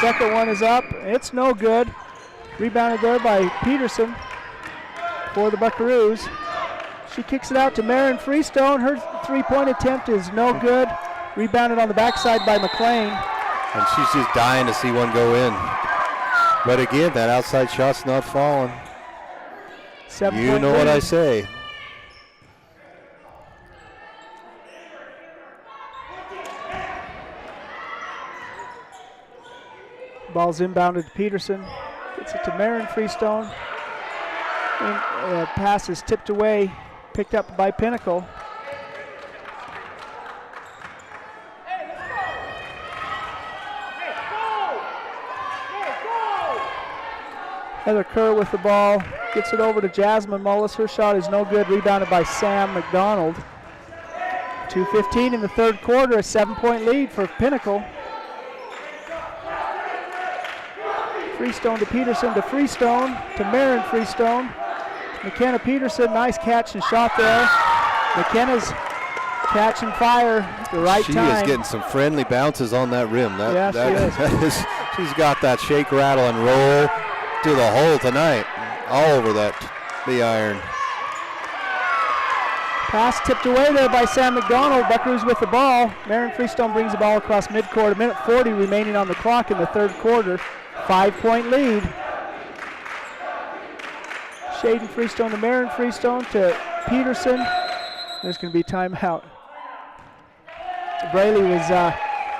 Second one is up. It's no good. Rebounded there by Peterson for the Buckaroos. She kicks it out to Marin Freestone. Her 3-point attempt is no good. Rebounded on the backside by McLean. And she's just dying to see one go in. But again, that outside shot's not falling. You know what I say. Ball's inbounded to Peterson. Gets it to Marin Freestone. And, pass is tipped away. Picked up by Pinnacle. Heather Kerr with the ball, gets it over to Jasmine Mullis. Her shot is no good, rebounded by Sam McDonald. 2:15 in the third quarter, a 7-point lead for Pinnacle. Freestone to Peterson to Freestone to Marin Freestone. McKenna Peterson, nice catch and shot there. McKenna's catching fire at the right time. She is getting some friendly bounces on that rim. She is. She's got that shake, rattle, and roll to the hole tonight, all over the iron. Pass tipped away there by Sam McDonald. Buckaroos with the ball. Marin Freestone brings the ball across midcourt. 1:40 remaining on the clock in the third quarter. 5-point lead. Shaden Freestone to Marin Freestone to Peterson. There's going to be timeout. Braley was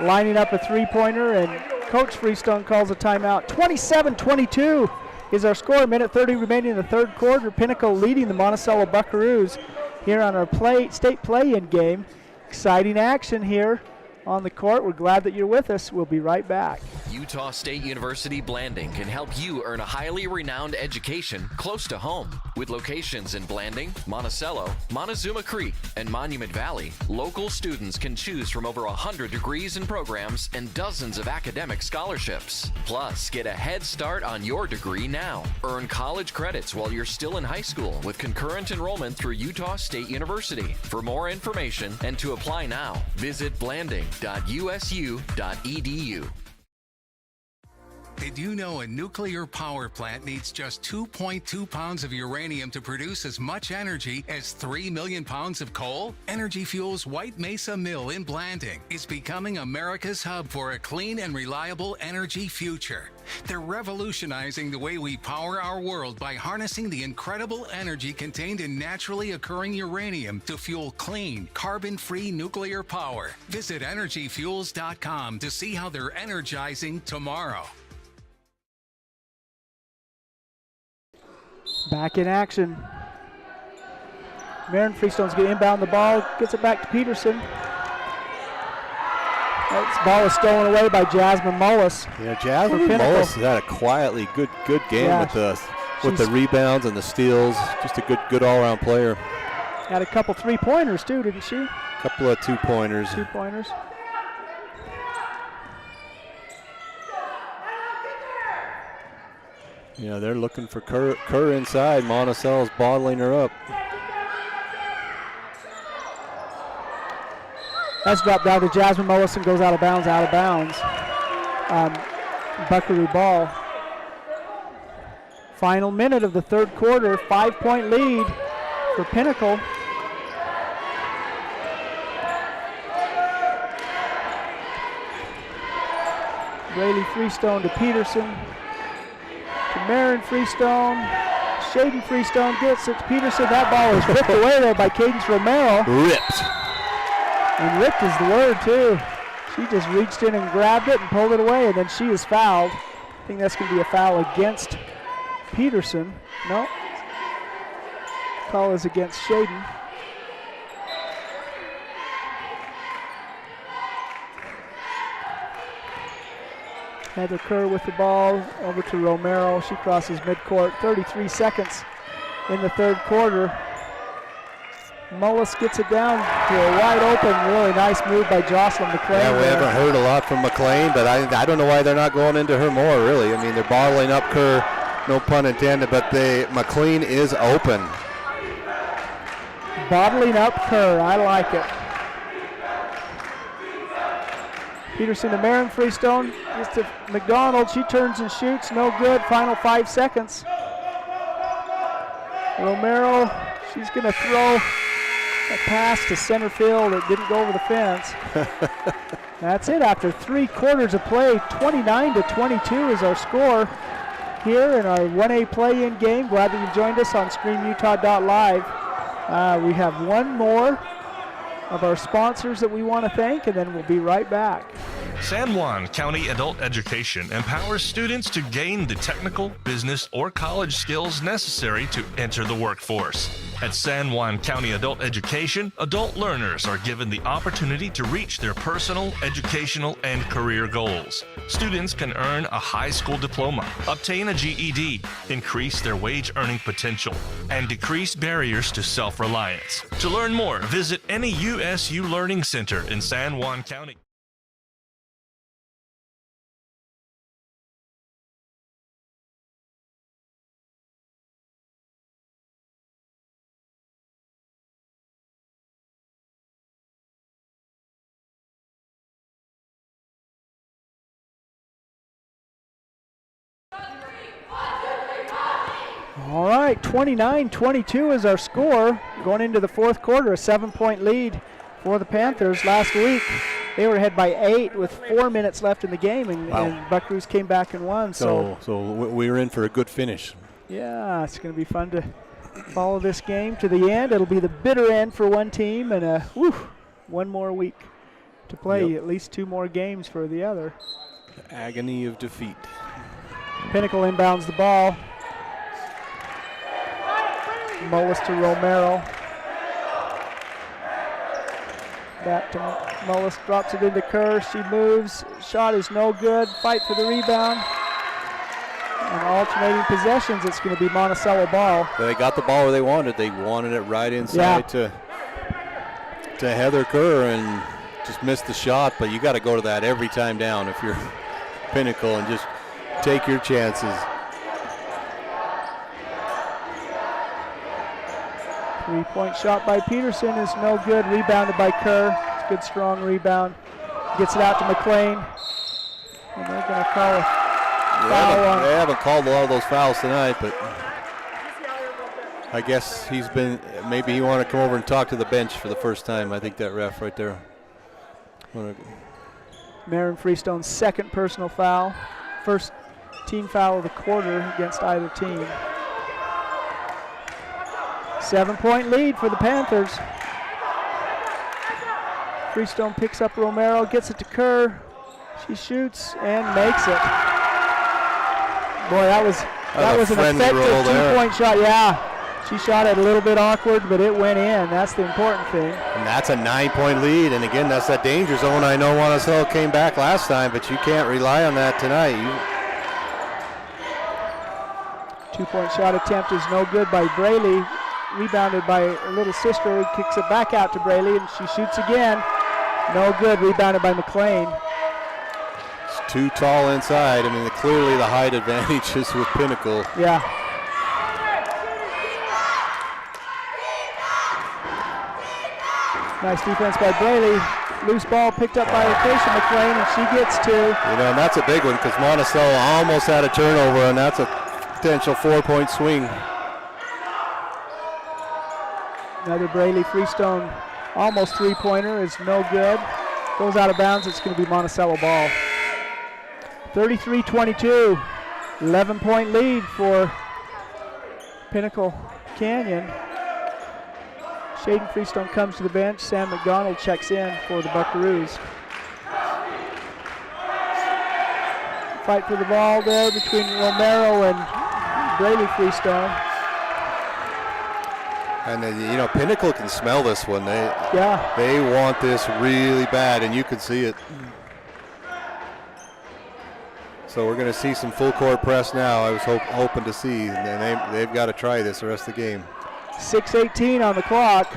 lining up a three-pointer, and Coach Freestone calls a timeout. 27-22 is our score. 1:30 remaining in the third quarter. Pinnacle leading the Monticello Buckaroos here on our state play-in game. Exciting action here on the court. We're glad that you're with us. We'll be right back. Utah State University Blanding can help you earn a highly renowned education close to home. With locations in Blanding, Monticello, Montezuma Creek, and Monument Valley, local students can choose from over 100 degrees and programs and dozens of academic scholarships. Plus, get a head start on your degree now. Earn college credits while you're still in high school with concurrent enrollment through Utah State University. For more information and to apply now, visit blanding.usu.edu. Did you know a nuclear power plant needs just 2.2 pounds of uranium to produce as much energy as 3 million pounds of coal? Energy Fuels White Mesa Mill in Blanding is becoming America's hub for a clean and reliable energy future. They're revolutionizing the way we power our world by harnessing the incredible energy contained in naturally occurring uranium to fuel clean, carbon-free nuclear power. Visit energyfuels.com to see how they're energizing tomorrow. Back in action. Marin Freestone's going to inbound the ball, gets it back to Peterson. That ball is stolen away by Jasmine Mullis. Yeah, Jasmine Mullis has had a quietly good game with the rebounds and the steals. Just a good all-around player. Had a couple three-pointers too, didn't she? Couple of two-pointers. Yeah, they're looking for Kerr inside. Monticello's bottling her up. That's dropped down to Jasmine Mullis and goes out of bounds. Buckaroo ball. Final minute of the third quarter, 5-point lead for Pinnacle. Rayleigh Freestone to Peterson. To Marin Freestone. Shaden Freestone gets it to Peterson. That ball is ripped away there by Cadence Romero. Ripped. And ripped is the word too. She just reached in and grabbed it and pulled it away, and then she is fouled. I think that's going to be a foul against Peterson. No. Call is against Shaden. Heather Kerr with the ball over to Romero. She crosses midcourt. 33 seconds in the third quarter. Mullis gets it down to a wide open, really nice move by Jocelyn McLean. Yeah, we haven't heard a lot from McLean, but I don't know why they're not going into her more, really. I mean, they're bottling up Kerr, no pun intended, but McLean is open. Bottling up Kerr, I like it. Peterson to Marin Freestone, just to McDonald, she turns and shoots, no good, final 5 seconds. Romero, she's gonna throw a pass to center field. It didn't go over the fence. That's it after 3 quarters of play. 29-22 is our score here in our 1A play-in game. Glad that you've joined us on StreamUtah.live. We have one more of our sponsors that we want to thank, and then we'll be right back. San Juan County Adult Education empowers students to gain the technical, business, or college skills necessary to enter the workforce. At San Juan County Adult Education, adult learners are given the opportunity to reach their personal, educational, and career goals. Students can earn a high school diploma, obtain a GED, increase their wage earning potential, and decrease barriers to self-reliance. To learn more, visit any USU Learning Center in San Juan County. All right, 29-22 is our score. Going into the fourth quarter, a 7-point lead for the Panthers. Last week, they were ahead by 8 with 4 minutes left in the game, and Buckaroos came back and won. So we were in for a good finish. Yeah, it's going to be fun to follow this game to the end. It'll be the bitter end for one team, and one more week to play. At least 2 more games for the other. The agony of defeat. Pinnacle inbounds the ball. Mullis to Romero. Back to Mullis, drops it into Kerr. She moves. Shot is no good. Fight for the rebound. And alternating possessions, it's going to be Monticello ball. They got the ball where they wanted. They wanted it right inside to Heather Kerr and just missed the shot. But you got to go to that every time down if you're Pinnacle and just take your chances. 3-point shot by Peterson is no good. Rebounded by Kerr. It's a good, strong rebound. Gets it out to McLean. And they're going to call a foul. They haven't called a lot of those fouls tonight, but I guess maybe he wanted to come over and talk to the bench for the first time. I think that ref right there. Marin Freestone's second personal foul. First team foul of the quarter against either team. 7-point lead for the Panthers. Freestone picks up Romero, gets it to Kerr. She shoots and makes it. Boy, that was an effective 2-point shot. Yeah, She shot it a little bit awkward, but it went in. That's the important thing. And that's a 9-point lead. And again, that's that danger zone. I know Monticello came back last time, but you can't rely on that tonight. 2-point shot attempt is no good by Braley. Rebounded by her little sister, who kicks it back out to Braley, and she shoots again. No good. Rebounded by McLean. It's too tall inside. I mean, clearly the height advantage is with Pinnacle. Yeah. Nice defense by Braley. Loose ball picked up by Acacia McLean, and she gets two. You know, and that's a big one because Monticello almost had a turnover, and that's a potential 4-point swing. Another Braley Freestone, almost three-pointer, is no good. Goes out of bounds. It's going to be Monticello ball. 33-22, 11-point lead for Pinnacle Canyon. Shaden Freestone comes to the bench. Sam McDonald checks in for the Buckaroos. Fight for the ball there between Romero and Braley Freestone. And you know, Pinnacle can smell this one. They want this really bad, and you can see it. So we're going to see some full court press now. I was hoping to see, and they've got to try this the rest of the game. 6:18 on the clock.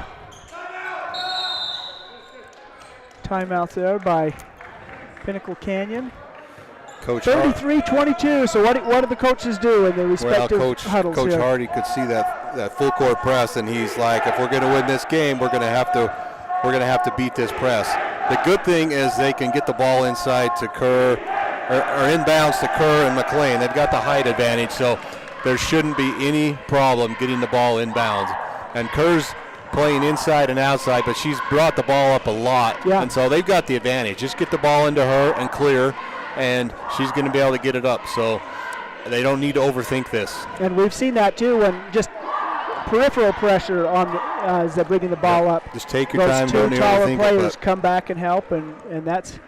Timeout there by Pinnacle Canyon. Coach 33-22. So what did the coaches do in the respective huddles Coach here? Hardy could see that full court press, and he's like, if we're going to win this game, we're going to have to beat this press. The good thing is they can get the ball inside to Kerr, or inbounds to Kerr and McLean. They've got the height advantage, so there shouldn't be any problem getting the ball inbounds. And Kerr's playing inside and outside, but she's brought the ball up a lot. Yeah. And so they've got the advantage. Just get the ball into her and clear, and she's going to be able to get it up. So they don't need to overthink this. And we've seen that too, when just peripheral pressure on as they're bringing the ball up. Just take your time. Those two don't taller overthink players it, come back and help, and that's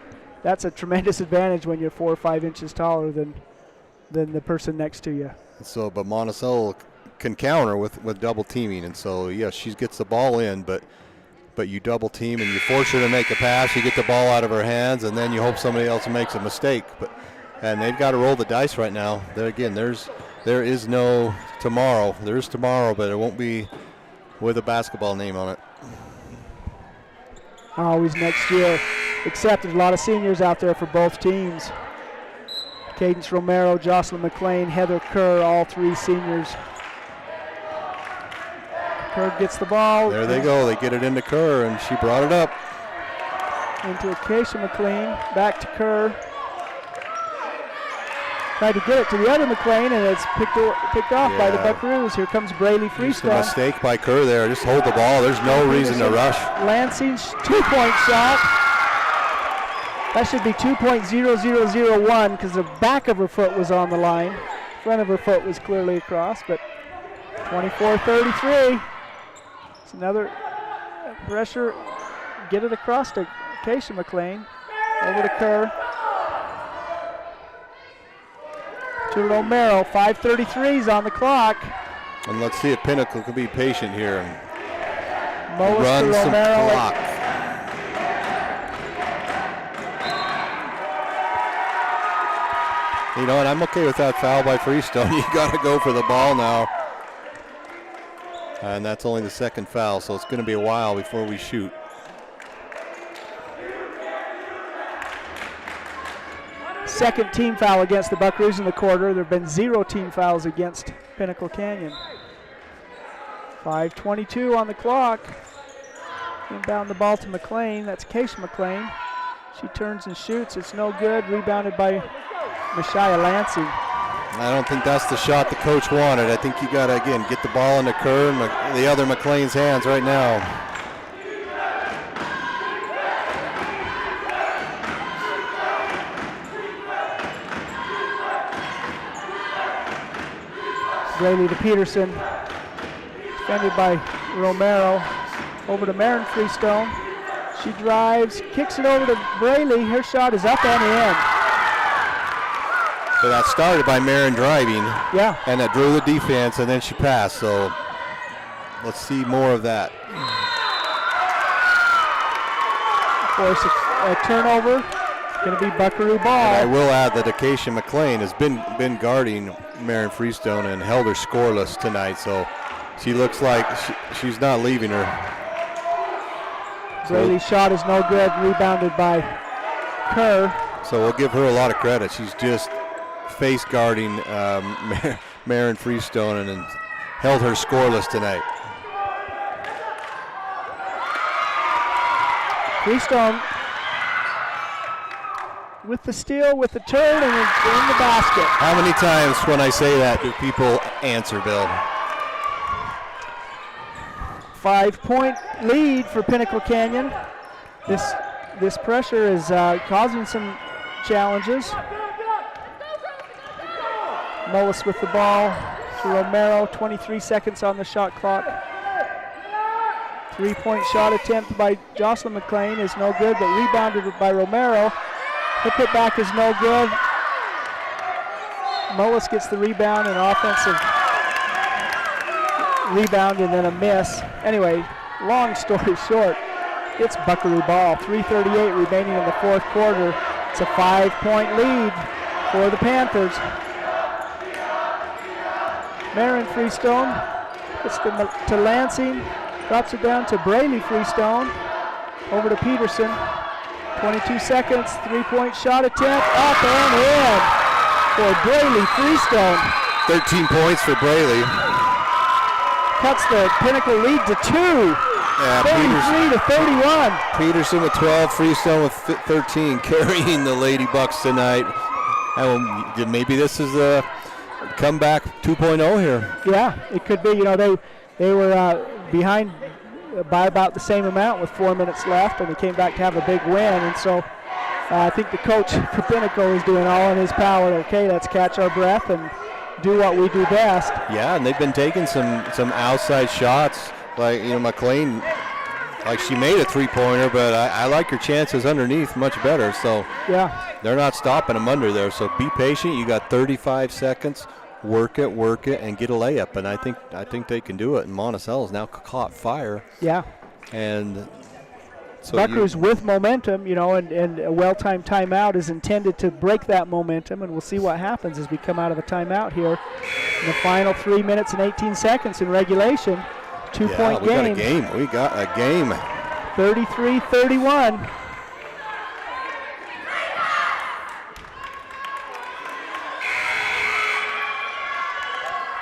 a tremendous advantage when you're 4 or 5 inches taller than the person next to you. So, but Monticello can counter with double teaming, and so yes, she gets the ball in, but you double team and you force her to make a pass. You get the ball out of her hands, and then you hope somebody else makes a mistake. And they've got to roll the dice right now. There is no tomorrow. There is tomorrow, but it won't be with a basketball name on it. Always next year, except there's a lot of seniors out there for both teams. Cadence Romero, Jocelyn McLean, Heather Kerr, all three seniors. Kerr gets the ball. There they go. They get it into Kerr, and she brought it up. Into Acacia McLean, back to Kerr. Tried to get it to the other McLean, and it's picked off by the Buckaroos. Here comes Braley Freestone. A mistake by Kerr there. Just hold the ball. There's no reason to rush. Lansing's 2-point shot. That should be 2.0001 because the back of her foot was on the line. Front of her foot was clearly across, but 24-33. It's another pressure. Get it across to Acacia McLean. Over to Kerr. To Romero. 5:33's on the clock. And let's see if Pinnacle can be patient here and run some clock. You know, and I'm okay with that foul by Freestone. You got to go for the ball now. And that's only the second foul, so it's going to be a while before we shoot. Second team foul against the Buckaroos in the quarter. There have been 0 team fouls against Pinnacle Canyon. 5:22 on the clock. Inbound the ball to McLean. That's Acacia McLean. She turns and shoots. It's no good. Rebounded by Mishaya Lansing. I don't think that's the shot the coach wanted. I think you got to, again, get the ball into Kerr and the other McLean's hands right now. Braley to Peterson. Defended by Romero. Over to Marin Freestone. She drives, kicks it over to Braley. Her shot is up and in. So that started by Marin driving. Yeah. And that drew the defense, and then she passed. So let's see more of that. Force a turnover. Going to be Buckaroo ball. And I will add that Acacia McLean has been guarding Marion Freestone and held her scoreless tonight, so she looks like she's not leaving her. Braley's shot is no good, rebounded by Kerr. So we'll give her a lot of credit. She's just face guarding Marion Freestone and held her scoreless tonight. Freestone with the steal, with the turn, and in the basket. How many times when I say that do people answer, Bill? 5-point lead for Pinnacle Canyon. This pressure is causing some challenges. Mullis with the ball to Romero, 23 seconds on the shot clock. 3-point shot attempt by Jocelyn McLean is no good, but rebounded by Romero. The putback is no good. Mullis gets the rebound, an offensive rebound, and then a miss. Anyway, long story short, it's Buckaroo ball. 3:38 remaining in the fourth quarter. It's a 5-point lead for the Panthers. Marion Freestone gets to Lansing, drops it down to Braley Freestone, over to Peterson. 22 seconds, 3-point shot attempt, up and in for Braley Freestone. 13 points for Braley. Cuts the Pinnacle lead to 2. Yeah, 33 to 31. Peterson with 12, Freestone with 13, carrying the Lady Bucks tonight. And maybe this is a comeback 2.0 here. Yeah, it could be. You know, they were behind by about the same amount with 4 minutes left, and they came back to have a big win. And so I think the coach for Pinnacle is doing all in his power. Okay, let's catch our breath and do what we do best. Yeah, and they've been taking some outside shots. Like, you know, McLean, like she made a three-pointer, but I like her chances underneath much better. So yeah, they're not stopping them under there. So be patient. You got 35 seconds. Work it, and get a layup. And I think they can do it. And Monticello's now caught fire. Yeah. And so Buckaroo's with momentum, you know, and a well-timed timeout is intended to break that momentum, and we'll see what happens as we come out of a timeout here in the final 3 minutes and 18 seconds in regulation. 2-point game. We got a game. 33-31.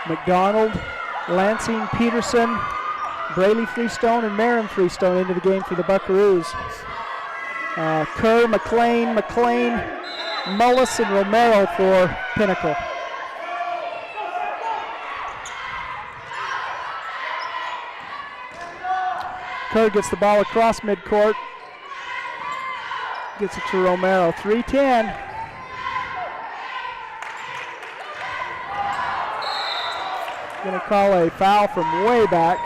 McDonald, Lansing, Peterson, Braley Freestone, and Marion Freestone into the game for the Buckaroos. Kerr, McLean, Mullis, and Romero for Pinnacle. Kerr gets the ball across midcourt. Gets it to Romero. 3:10. Going to call a foul from way back.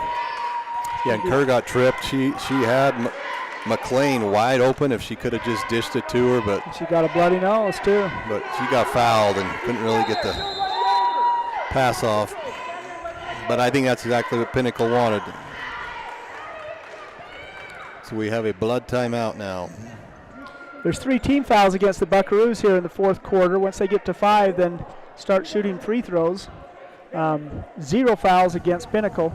Yeah, and Kerr got tripped. She had McLean wide open if she could have just dished it to her, but she got a bloody nose too. But she got fouled and couldn't really get the pass off. But I think that's exactly what Pinnacle wanted. So we have a blood timeout now. There's 3 team fouls against the Buckaroos here in the fourth quarter. Once they get to 5, then start shooting free throws. 0 fouls against Pinnacle.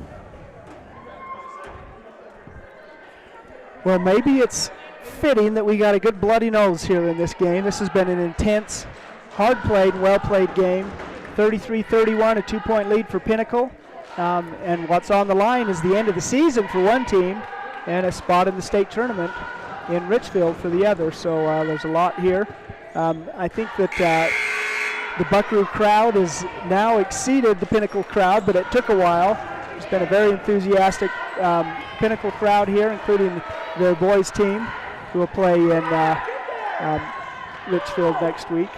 Well, maybe it's fitting that we got a good bloody nose here in this game. This has been an intense, hard-played, well-played game. 33-31, a 2-point lead for Pinnacle. And what's on the line is the end of the season for one team and a spot in the state tournament in Richfield for the other. So there's a lot here. I think that the Buckaroo crowd has now exceeded the Pinnacle crowd, but it took a while. There's been a very enthusiastic Pinnacle crowd here, including their boys team, who will play in Richfield next week.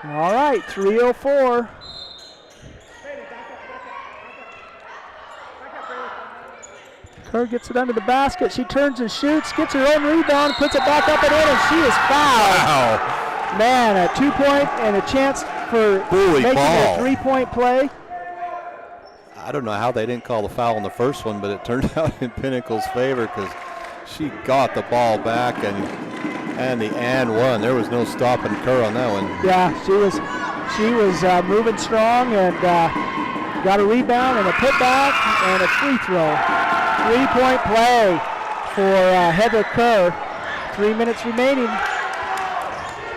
All right, 3:04. Kerr gets it under the basket. She turns and shoots, gets her own rebound, puts it back up and in, and she is fouled. Wow. Man, a 2-point and a chance for making a three-point play. I don't know how they didn't call the foul in the first one, but it turned out in Pinnacle's favor because she got the ball back and the and one. There was no stopping Kerr on that one. Yeah, she was moving strong and got a rebound and a putback and a free throw. 3-point play for Heather Kerr. 3 minutes remaining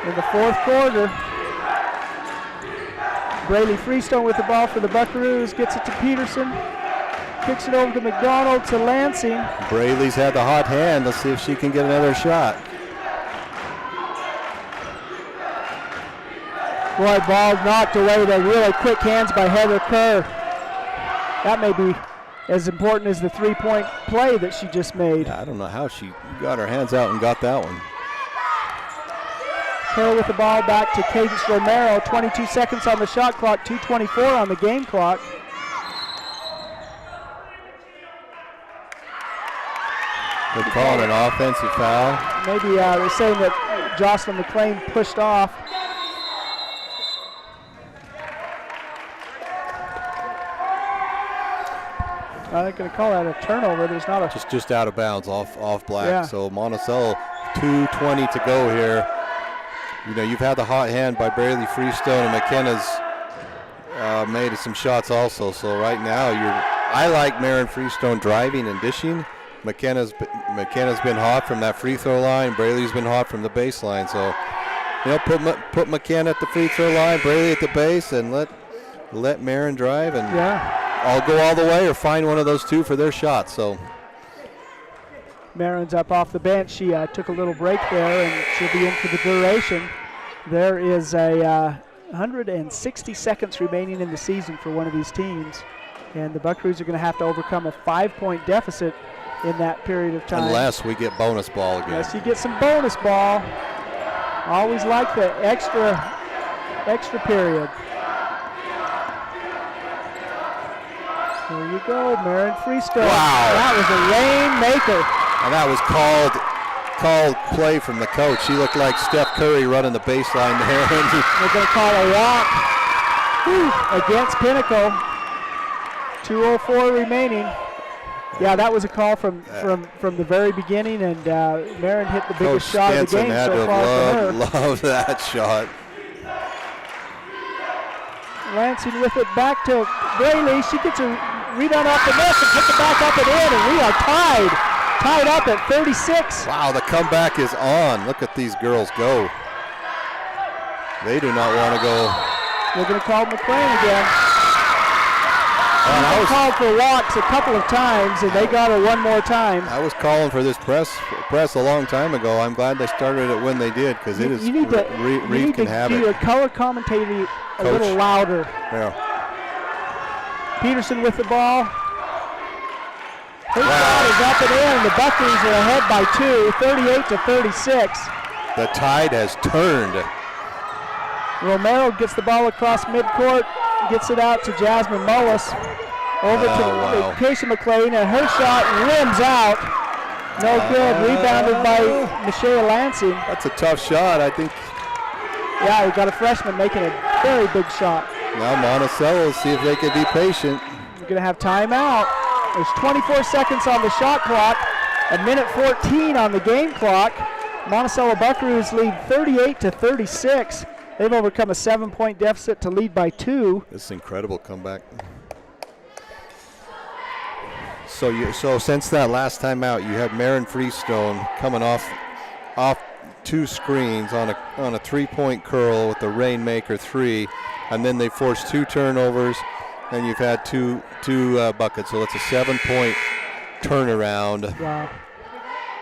in the fourth quarter. Braylee Freestone with the ball for the Buckaroos, gets it to Peterson, kicks it over to McDonald to Lansing. Braylee's had the hot hand. Let's see if she can get another shot. Boy, ball knocked away to really quick hands by Heather Kerr. That may be as important as the three-point play that she just made. I don't know how she got her hands out and got that one. Kerr with the ball back to Cadence Romero. 22 seconds on the shot clock, 2:24 on the game clock. They're calling an offensive foul. Maybe they're saying that Jocelyn McLean pushed off. They're going to call that a turnover. There's not a just out of bounds off Black. Yeah. So Monticello, 2:20 to go here. You know, you've had the hot hand by Braylee Freestone, and McKenna's made some shots also. So right now, I like Marin Freestone driving and dishing. McKenna's been hot from that free throw line. Braylee's been hot from the baseline. So, you know, put McKenna at the free throw line, Braylee at the base, and let Marin drive, and I'll go all the way or find one of those two for their shots. So. Marin's up off the bench. She took a little break there, and she'll be in for the duration. There is a 160 seconds remaining in the season for one of these teams, and the Buckaroos are going to have to overcome a 5-point deficit in that period of time. Unless we get bonus ball again. Unless you get some bonus ball. Always like the extra period. There you go, Marin Freestone. Wow. That was a rainmaker. And that was called play from the coach. She looked like Steph Curry running the baseline there. They're going to call a walk against Pinnacle. 2:04 remaining. Yeah, that was a call from the very beginning, and Marin hit the biggest shot of the game so far for her. Love that shot. Lansing with it back to Braylee. She gets a rebound off the miss and puts it back up and in, and we are tied up at 36. Wow, the comeback is on. Look at these girls go. They do not want to go. They're going to call McLean again. I was called for walks a couple of times, and they got her one more time. I was calling for this press a long time ago. I'm glad they started it when they did, because it is Reed can have it. You need to do your color commentating a little louder. Yeah. Peterson with the ball. Her shot is up and in. The Buckaroos are ahead by 2, 38-36. The tide has turned. Romero gets the ball across midcourt, gets it out to Jasmine Mullis. Over to Casey McLean, and her shot rims out. No good. Rebounded by Michelle Lansing. That's a tough shot, I think. Yeah, we got a freshman making a very big shot. Now Monticello, see if they can be patient. We're going to have timeout. There's 24 seconds on the shot clock, a minute 14 on the game clock. Monticello Buckaroos lead 38-36. They've overcome a 7-point deficit to lead by 2. This is an incredible comeback. So since that last time out, you had Marin Freestone coming off 2 screens on a 3-point curl with the Rainmaker 3, and then they forced 2 turnovers, and you've had two buckets. So it's a 7-point turnaround. Wow.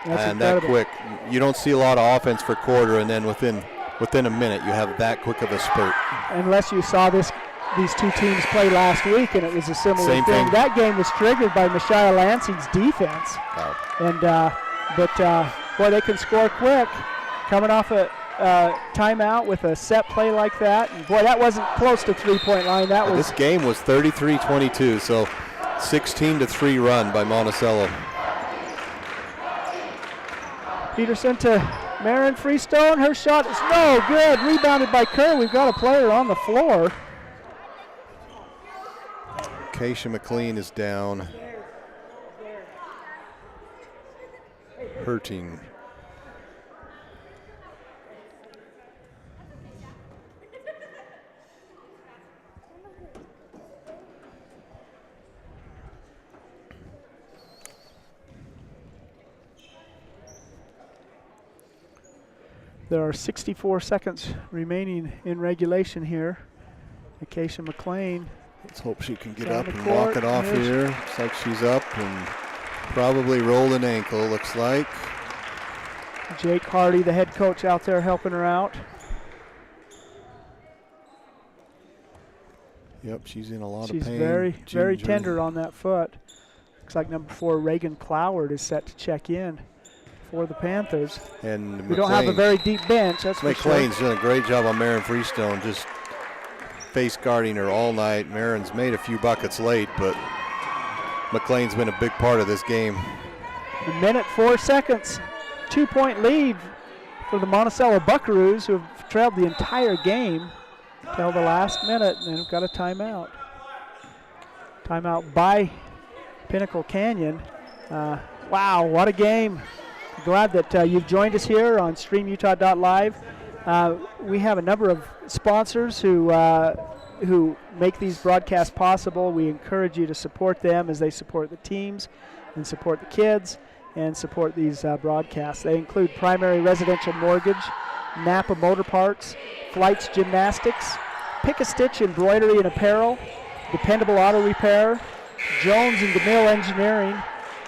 That's incredible. That quick. You don't see a lot of offense for quarter, and then within a minute you have that quick of a spurt. Unless you saw these two teams play last week, and it was a similar thing. That game was triggered by Michelle Lansing's defense. Oh. And boy, they can score quick. Coming off a timeout with a set play like that. And boy, that wasn't close to 3-point line. This game was 33-22, so 16-3 run by Monticello. Peterson to Marin Freestone, her shot is no good. Rebounded by Kerr. We've got a player on the floor. Keisha McLean is down. Hurting. There are 64 seconds remaining in regulation here. Acacia McLean. Let's hope she can get up and walk it off here. Looks like she's up and probably rolled an ankle, looks like. Jake Hardy, the head coach, out there helping her out. Yep, she's in a lot of pain. She's very tender on that foot. Looks like number 4, Reagan Cloward, is set to check in for the Panthers. And we don't have a very deep bench, that's for sure. McLean's done a great job on Marin Freestone, just face guarding her all night. Marin's made a few buckets late, but McLean's been a big part of this game. A minute, 4 seconds. 2-point lead for the Monticello Buckaroos, who have trailed the entire game till the last minute, and have got a timeout. Timeout by Pinnacle Canyon. Wow, what a game. Glad that you've joined us here on StreamUtah.live. We have a number of sponsors who make these broadcasts possible. We encourage you to support them as they support the teams and support the kids and support these broadcasts. They include Primary Residential Mortgage, Napa Motor Parts, Flights Gymnastics, Pick-a-Stitch Embroidery and Apparel, Dependable Auto Repair, Jones and DeMille Engineering,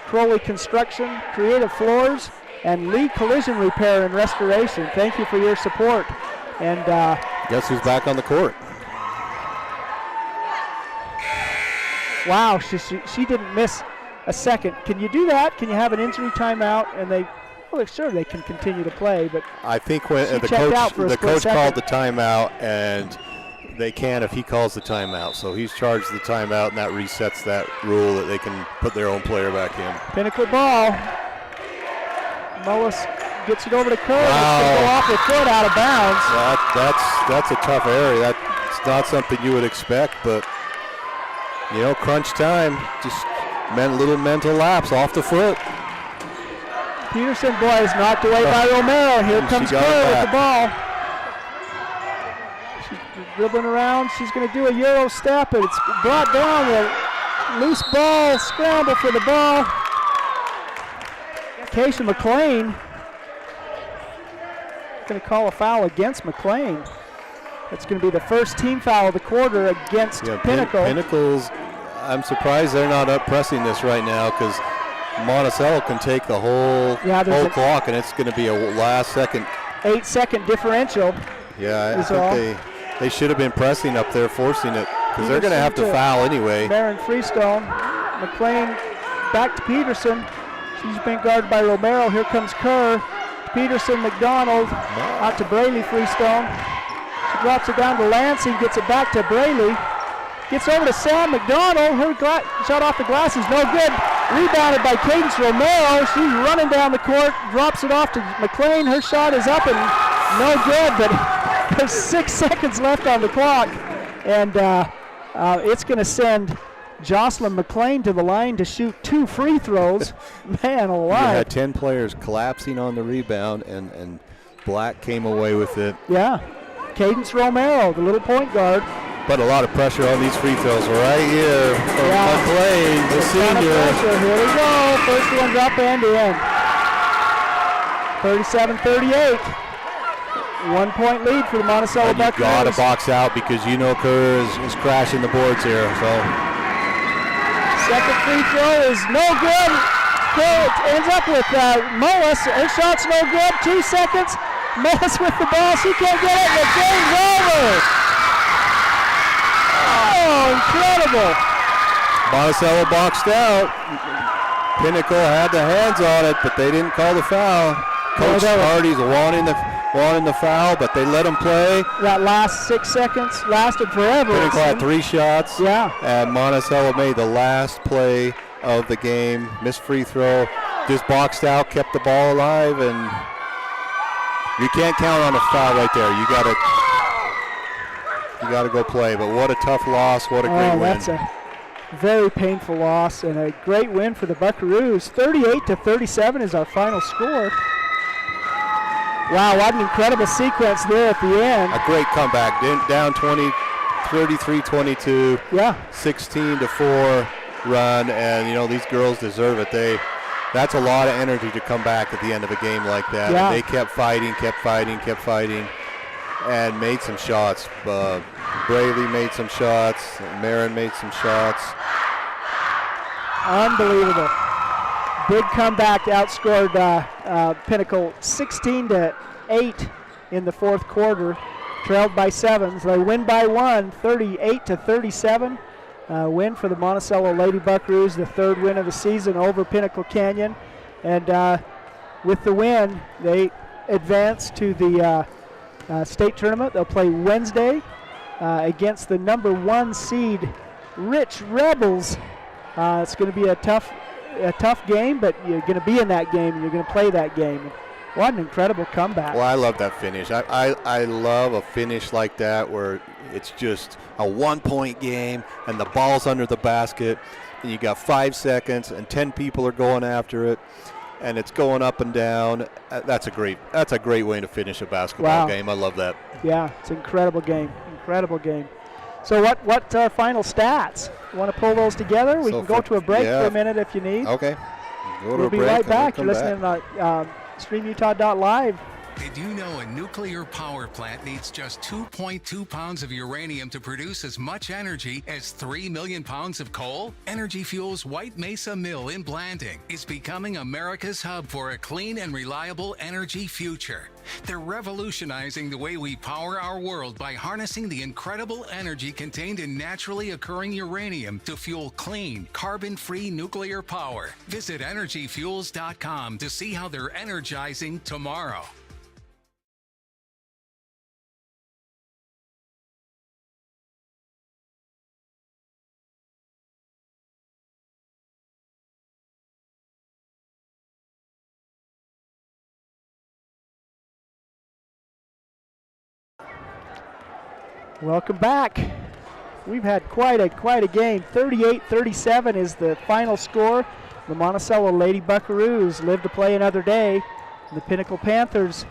Crowley Construction, Creative Floors, and Lee Collision Repair and Restoration. Thank you for your support. And guess who's back on the court? Wow, she didn't miss a second. Can you do that? Can you have an injury timeout and sure they can continue to play, but I think when the coach called the timeout, and they can if he calls the timeout. So he's charged the timeout, and that resets that rule that they can put their own player back in. Pinnacle ball. Mullis gets it over to Kerr. Wow. It's going to go off the foot out of bounds. That's a tough area. That's not something you would expect, but crunch time. Just little mental lapse off the foot. Peterson, boy, is knocked away by Romero. Here comes Kerr with the ball. She's dribbling around. She's going to do a Euro step, and it's brought down. A loose ball, scramble for the ball. Keisha McLean going to call a foul against McLean. That's going to be the first team foul of the quarter against Pinnacle. Pinnacle's, I'm surprised they're not up pressing this right now, because Monticello can take the whole clock, and it's going to be a last second. 8-second differential. Yeah, I think they should have been pressing up there, forcing it, because they're going to have to foul anyway. Marin Freestone. McLean back to Peterson. She's been guarded by Romero. Here comes Kerr. Peterson, McDonald, out to Braley Freestone. She drops it down to Lansing, gets it back to Braley. Gets over to Sam McDonald. Her shot off the glass is no good. Rebounded by Cadence Romero. She's running down the court, drops it off to McLean. Her shot is up and no good, but there's 6 seconds left on the clock. And it's going to send Jocelyn McLean to the line to shoot 2 free throws. Man alive. You had 10 players collapsing on the rebound, and Black came away with it. Yeah. Cadence Romero, the little point guard. But a lot of pressure on these free throws right here from McLean, the senior. Here we go. First one's up and in. 37-38. 1 point lead for the Monticello Buckaroos. You got to box out, because Kerr is crashing the boards here. So second free throw is no good. Kerr ends up with Mullis. Her shot's no good. 2 seconds. Mullis with the ball. She can't get it. The game's over. Oh, incredible. Monticello boxed out. Pinnacle had the hands on it, but they didn't call the foul. Coach Hardy's wanting the foul, but they let him play. That last 6 seconds lasted forever. Pinnacle had 3 shots. Yeah. And Monticello made the last play of the game. Missed free throw. Just boxed out, kept the ball alive, and You can't count on a foul right there. You gotta go play. But what a tough loss. What a great win. That's a very painful loss and a great win for the Buckaroos. 38-37 is our final score. Wow, what an incredible sequence there at the end. A great comeback. Down 33-22. Yeah. 16-4 run, and these girls deserve it. That's a lot of energy to come back at the end of a game like that. Yeah. And they kept fighting, and made some shots. Braley made some shots. Marin made some shots. Unbelievable. Big comeback, outscored Pinnacle 16-8 in the fourth quarter. Trailed by 7. So they win by 1, 38-37. Win for the Monticello Lady Buckaroos, the third win of the season over Pinnacle Canyon. And with the win, they advance to the state tournament. They'll play Wednesday against the number 1 seed, Rich Rebels. It's going to be a tough game, but you're going to be in that game and you're going to play that game. What an incredible comeback. Well, I love that finish. I love a finish like that where it's just a 1-point game and the ball's under the basket and you got 5 seconds and 10 people are going after it and it's going up and down. That's a great way to finish a basketball game. I love that. Yeah, it's an incredible game. So what are final stats? You want to pull those together? We can go to a break for a minute if you need. Okay. We'll be right back. You're listening to StreamUtah.live. Did you know a nuclear power plant needs just 2.2 pounds of uranium to produce as much energy as 3 million pounds of coal? Energy Fuels White Mesa Mill in Blanding is becoming America's hub for a clean and reliable energy future. They're revolutionizing the way we power our world by harnessing the incredible energy contained in naturally occurring uranium to fuel clean, carbon-free nuclear power. Visit energyfuels.com to see how they're energizing tomorrow. Welcome back. We've had quite a game. 38-37 is the final score. The Monticello Lady Buckaroos live to play another day. The Pinnacle Panthers,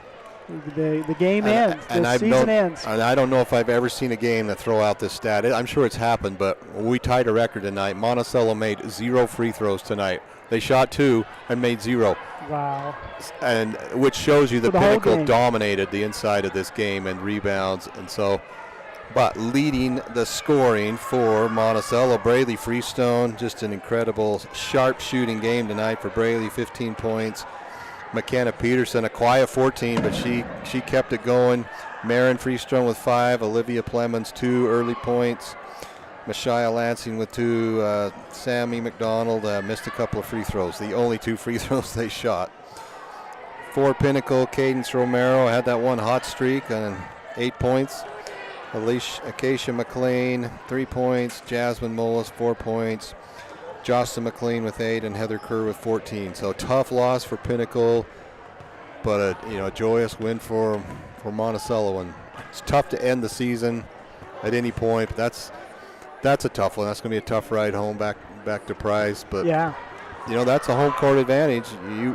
the game ends. The season ends. And I don't know if I've ever seen a game that throw out this stat. I'm sure it's happened, but we tied a record tonight. Monticello made 0 free throws tonight. They shot 2 and made 0. Wow. And which shows you the Pinnacle dominated the inside of this game and rebounds, and so. But leading the scoring for Monticello, Braley Freestone, just an incredible sharp shooting game tonight for Braley, 15 points. McKenna Peterson, a quiet 14, but she kept it going. Marin Freestone with 5, Olivia Plemons 2 early points. Mashia Lansing with 2, Sammy McDonald missed a couple of free throws, the only 2 free throws they shot. For Pinnacle, Cadence Romero had that one hot streak and 8 points. Acacia McLean, 3 points. Jasmine Mullis, 4 points. Jocelyn McLean with 8 and Heather Kerr with 14. So tough loss for Pinnacle, but a joyous win for Monticello. And it's tough to end the season at any point. But that's a tough one. That's going to be a tough ride home back to Price. But yeah, that's a home court advantage.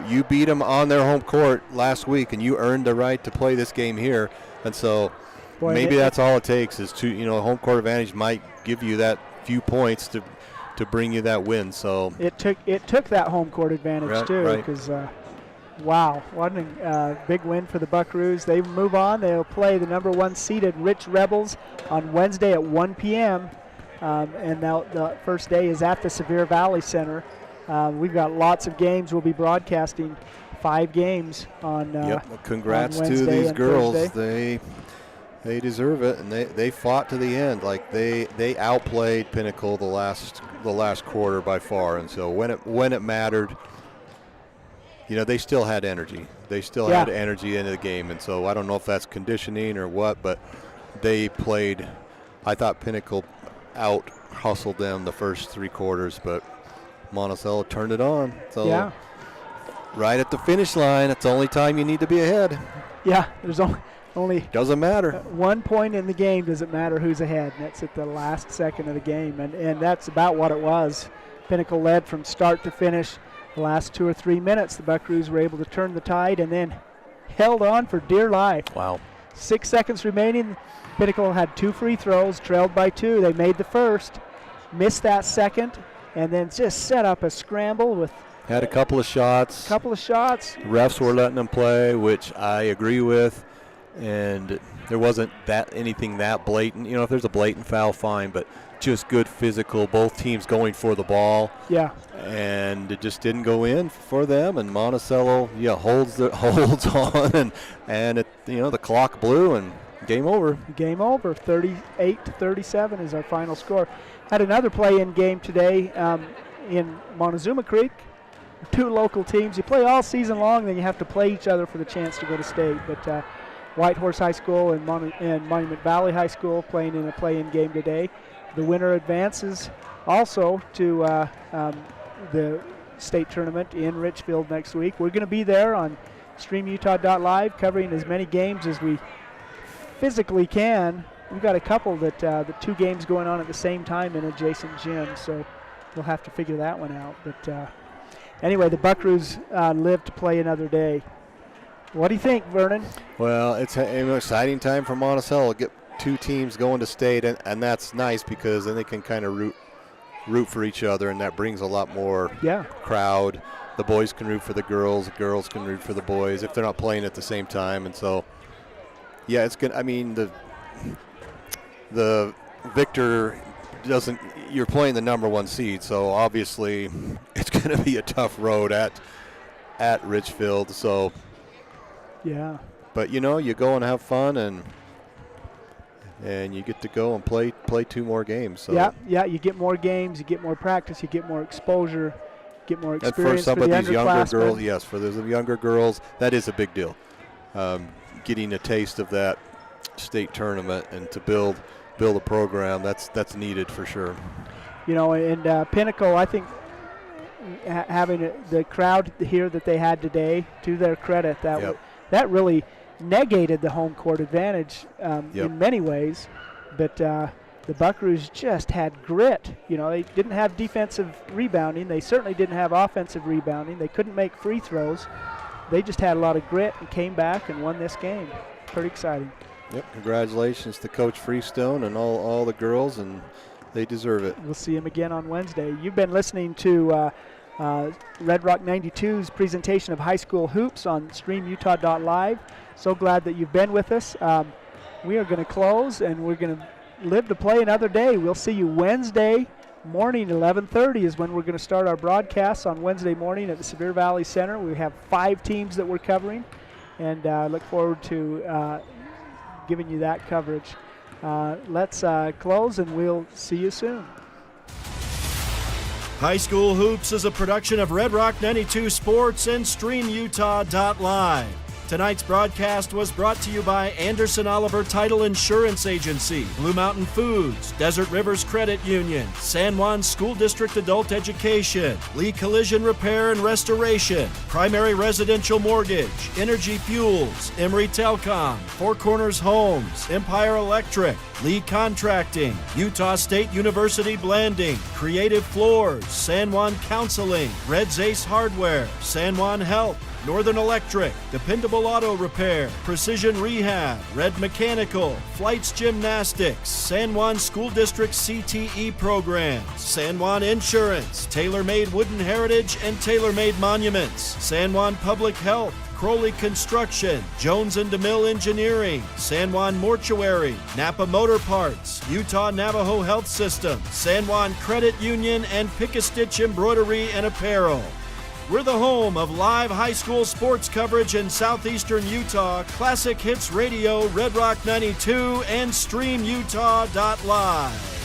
You beat them on their home court last week, and you earned the right to play this game here. And so. Maybe that's all it takes is home court advantage might give you that few points to bring you that win. So it took that home court advantage too, because wow, what a big win for the Buckaroos. They move on. They'll play the number 1 seeded Rich Rebels on Wednesday at 1 p.m. And now the first day is at the Sevier Valley Center. We've got lots of games. We'll be broadcasting 5 games on. Well, congrats on to these girls. Thursday. They deserve it, and they fought to the end. Like they outplayed Pinnacle the last quarter by far, and so when it mattered, they still had energy. They still had energy into the game, and so I don't know if that's conditioning or what, but they played. I thought Pinnacle out hustled them the first 3 quarters, but Monticello turned it on. So right at the finish line, it's the only time you need to be ahead. Yeah, there's only doesn't matter. 1 point in the game. Doesn't matter who's ahead. And that's at the last second of the game, and that's about what it was. Pinnacle led from start to finish. The last 2 or 3 minutes, the Buckaroos were able to turn the tide and then held on for dear life. Wow. 6 seconds remaining. Pinnacle had 2 free throws, trailed by 2. They made the first, missed that second, and then just set up a scramble with. Had a couple of shots. Refs were letting them play, which I agree with, and there wasn't anything that blatant. You know, if there's a blatant foul, fine, but just good physical. Both teams going for the ball. Yeah. And it just didn't go in for them, and Monticello, holds on, and it, the clock blew and game over. Game over. 38-37 is our final score. Had another play-in game today in Montezuma Creek. 2 local teams. You play all season long, then you have to play each other for the chance to go to state. But Whitehorse High School and Monument Valley High School playing in a play-in game today. The winner advances also to the state tournament in Richfield next week. We're going to be there on StreamUtah.live covering as many games as we physically can. We've got a couple that the 2 games going on at the same time in adjacent gyms, so we'll have to figure that one out. But anyway, the Buckaroos live to play another day. What do you think, Vernon? Well, it's an exciting time for Monticello. Get 2 teams going to state, and that's nice because then they can kind of root for each other, and that brings a lot more crowd. The boys can root for the girls can root for the boys if they're not playing at the same time. And so, yeah, it's good. I mean, the victor doesn't – you're playing the number 1 seed, so obviously it's going to be a tough road at Richfield. So, yeah. But, you go and have fun, and you get to go and play 2 more games. So. Yeah, you get more games, you get more practice, you get more exposure, get more experience and for some of these younger girls, yes, for those younger girls, that is a big deal. Getting a taste of that state tournament and to build a program, that's needed for sure. And Pinnacle, I think having the crowd here that they had today, to their credit, that really negated the home court advantage in many ways, but the Buckaroos just had grit. They didn't have defensive rebounding. They certainly didn't have offensive rebounding. They couldn't make free throws. They just had a lot of grit and came back and won this game. Pretty exciting. Yep, congratulations to Coach Freestone and all the girls, and they deserve it. We'll see them again on Wednesday. You've been listening to Red Rock 92's presentation of high school hoops on StreamUtah.live. So glad that you've been with us. We are going to close, and we're going to live to play another day. We'll see you Wednesday morning. 11:30 is when we're going to start our broadcasts on Wednesday morning at the Sevier Valley Center. We have 5 teams that we're covering, and look forward to giving you that coverage. Let's close, and we'll see you soon. High School Hoops is a production of Red Rock 92 Sports and StreamUtah.live. Tonight's broadcast was brought to you by Anderson Oliver Title Insurance Agency, Blue Mountain Foods, Desert Rivers Credit Union, San Juan School District Adult Education, Lee Collision Repair and Restoration, Primary Residential Mortgage, Energy Fuels, Emory Telcom, Four Corners Homes, Empire Electric, Lee Contracting, Utah State University Blanding, Creative Floors, San Juan Counseling, Red's Ace Hardware, San Juan Health, Northern Electric, Dependable Auto Repair, Precision Rehab, Red Mechanical, Flights Gymnastics, San Juan School District CTE Programs, San Juan Insurance, Tailor-Made Wooden Heritage and Tailor-Made Monuments, San Juan Public Health, Crowley Construction, Jones and DeMille Engineering, San Juan Mortuary, Napa Motor Parts, Utah Navajo Health System, San Juan Credit Union, and Pick-a-Stitch Embroidery and Apparel. We're the home of live high school sports coverage in southeastern Utah, Classic Hits Radio, Red Rock 92, and StreamUtah.live.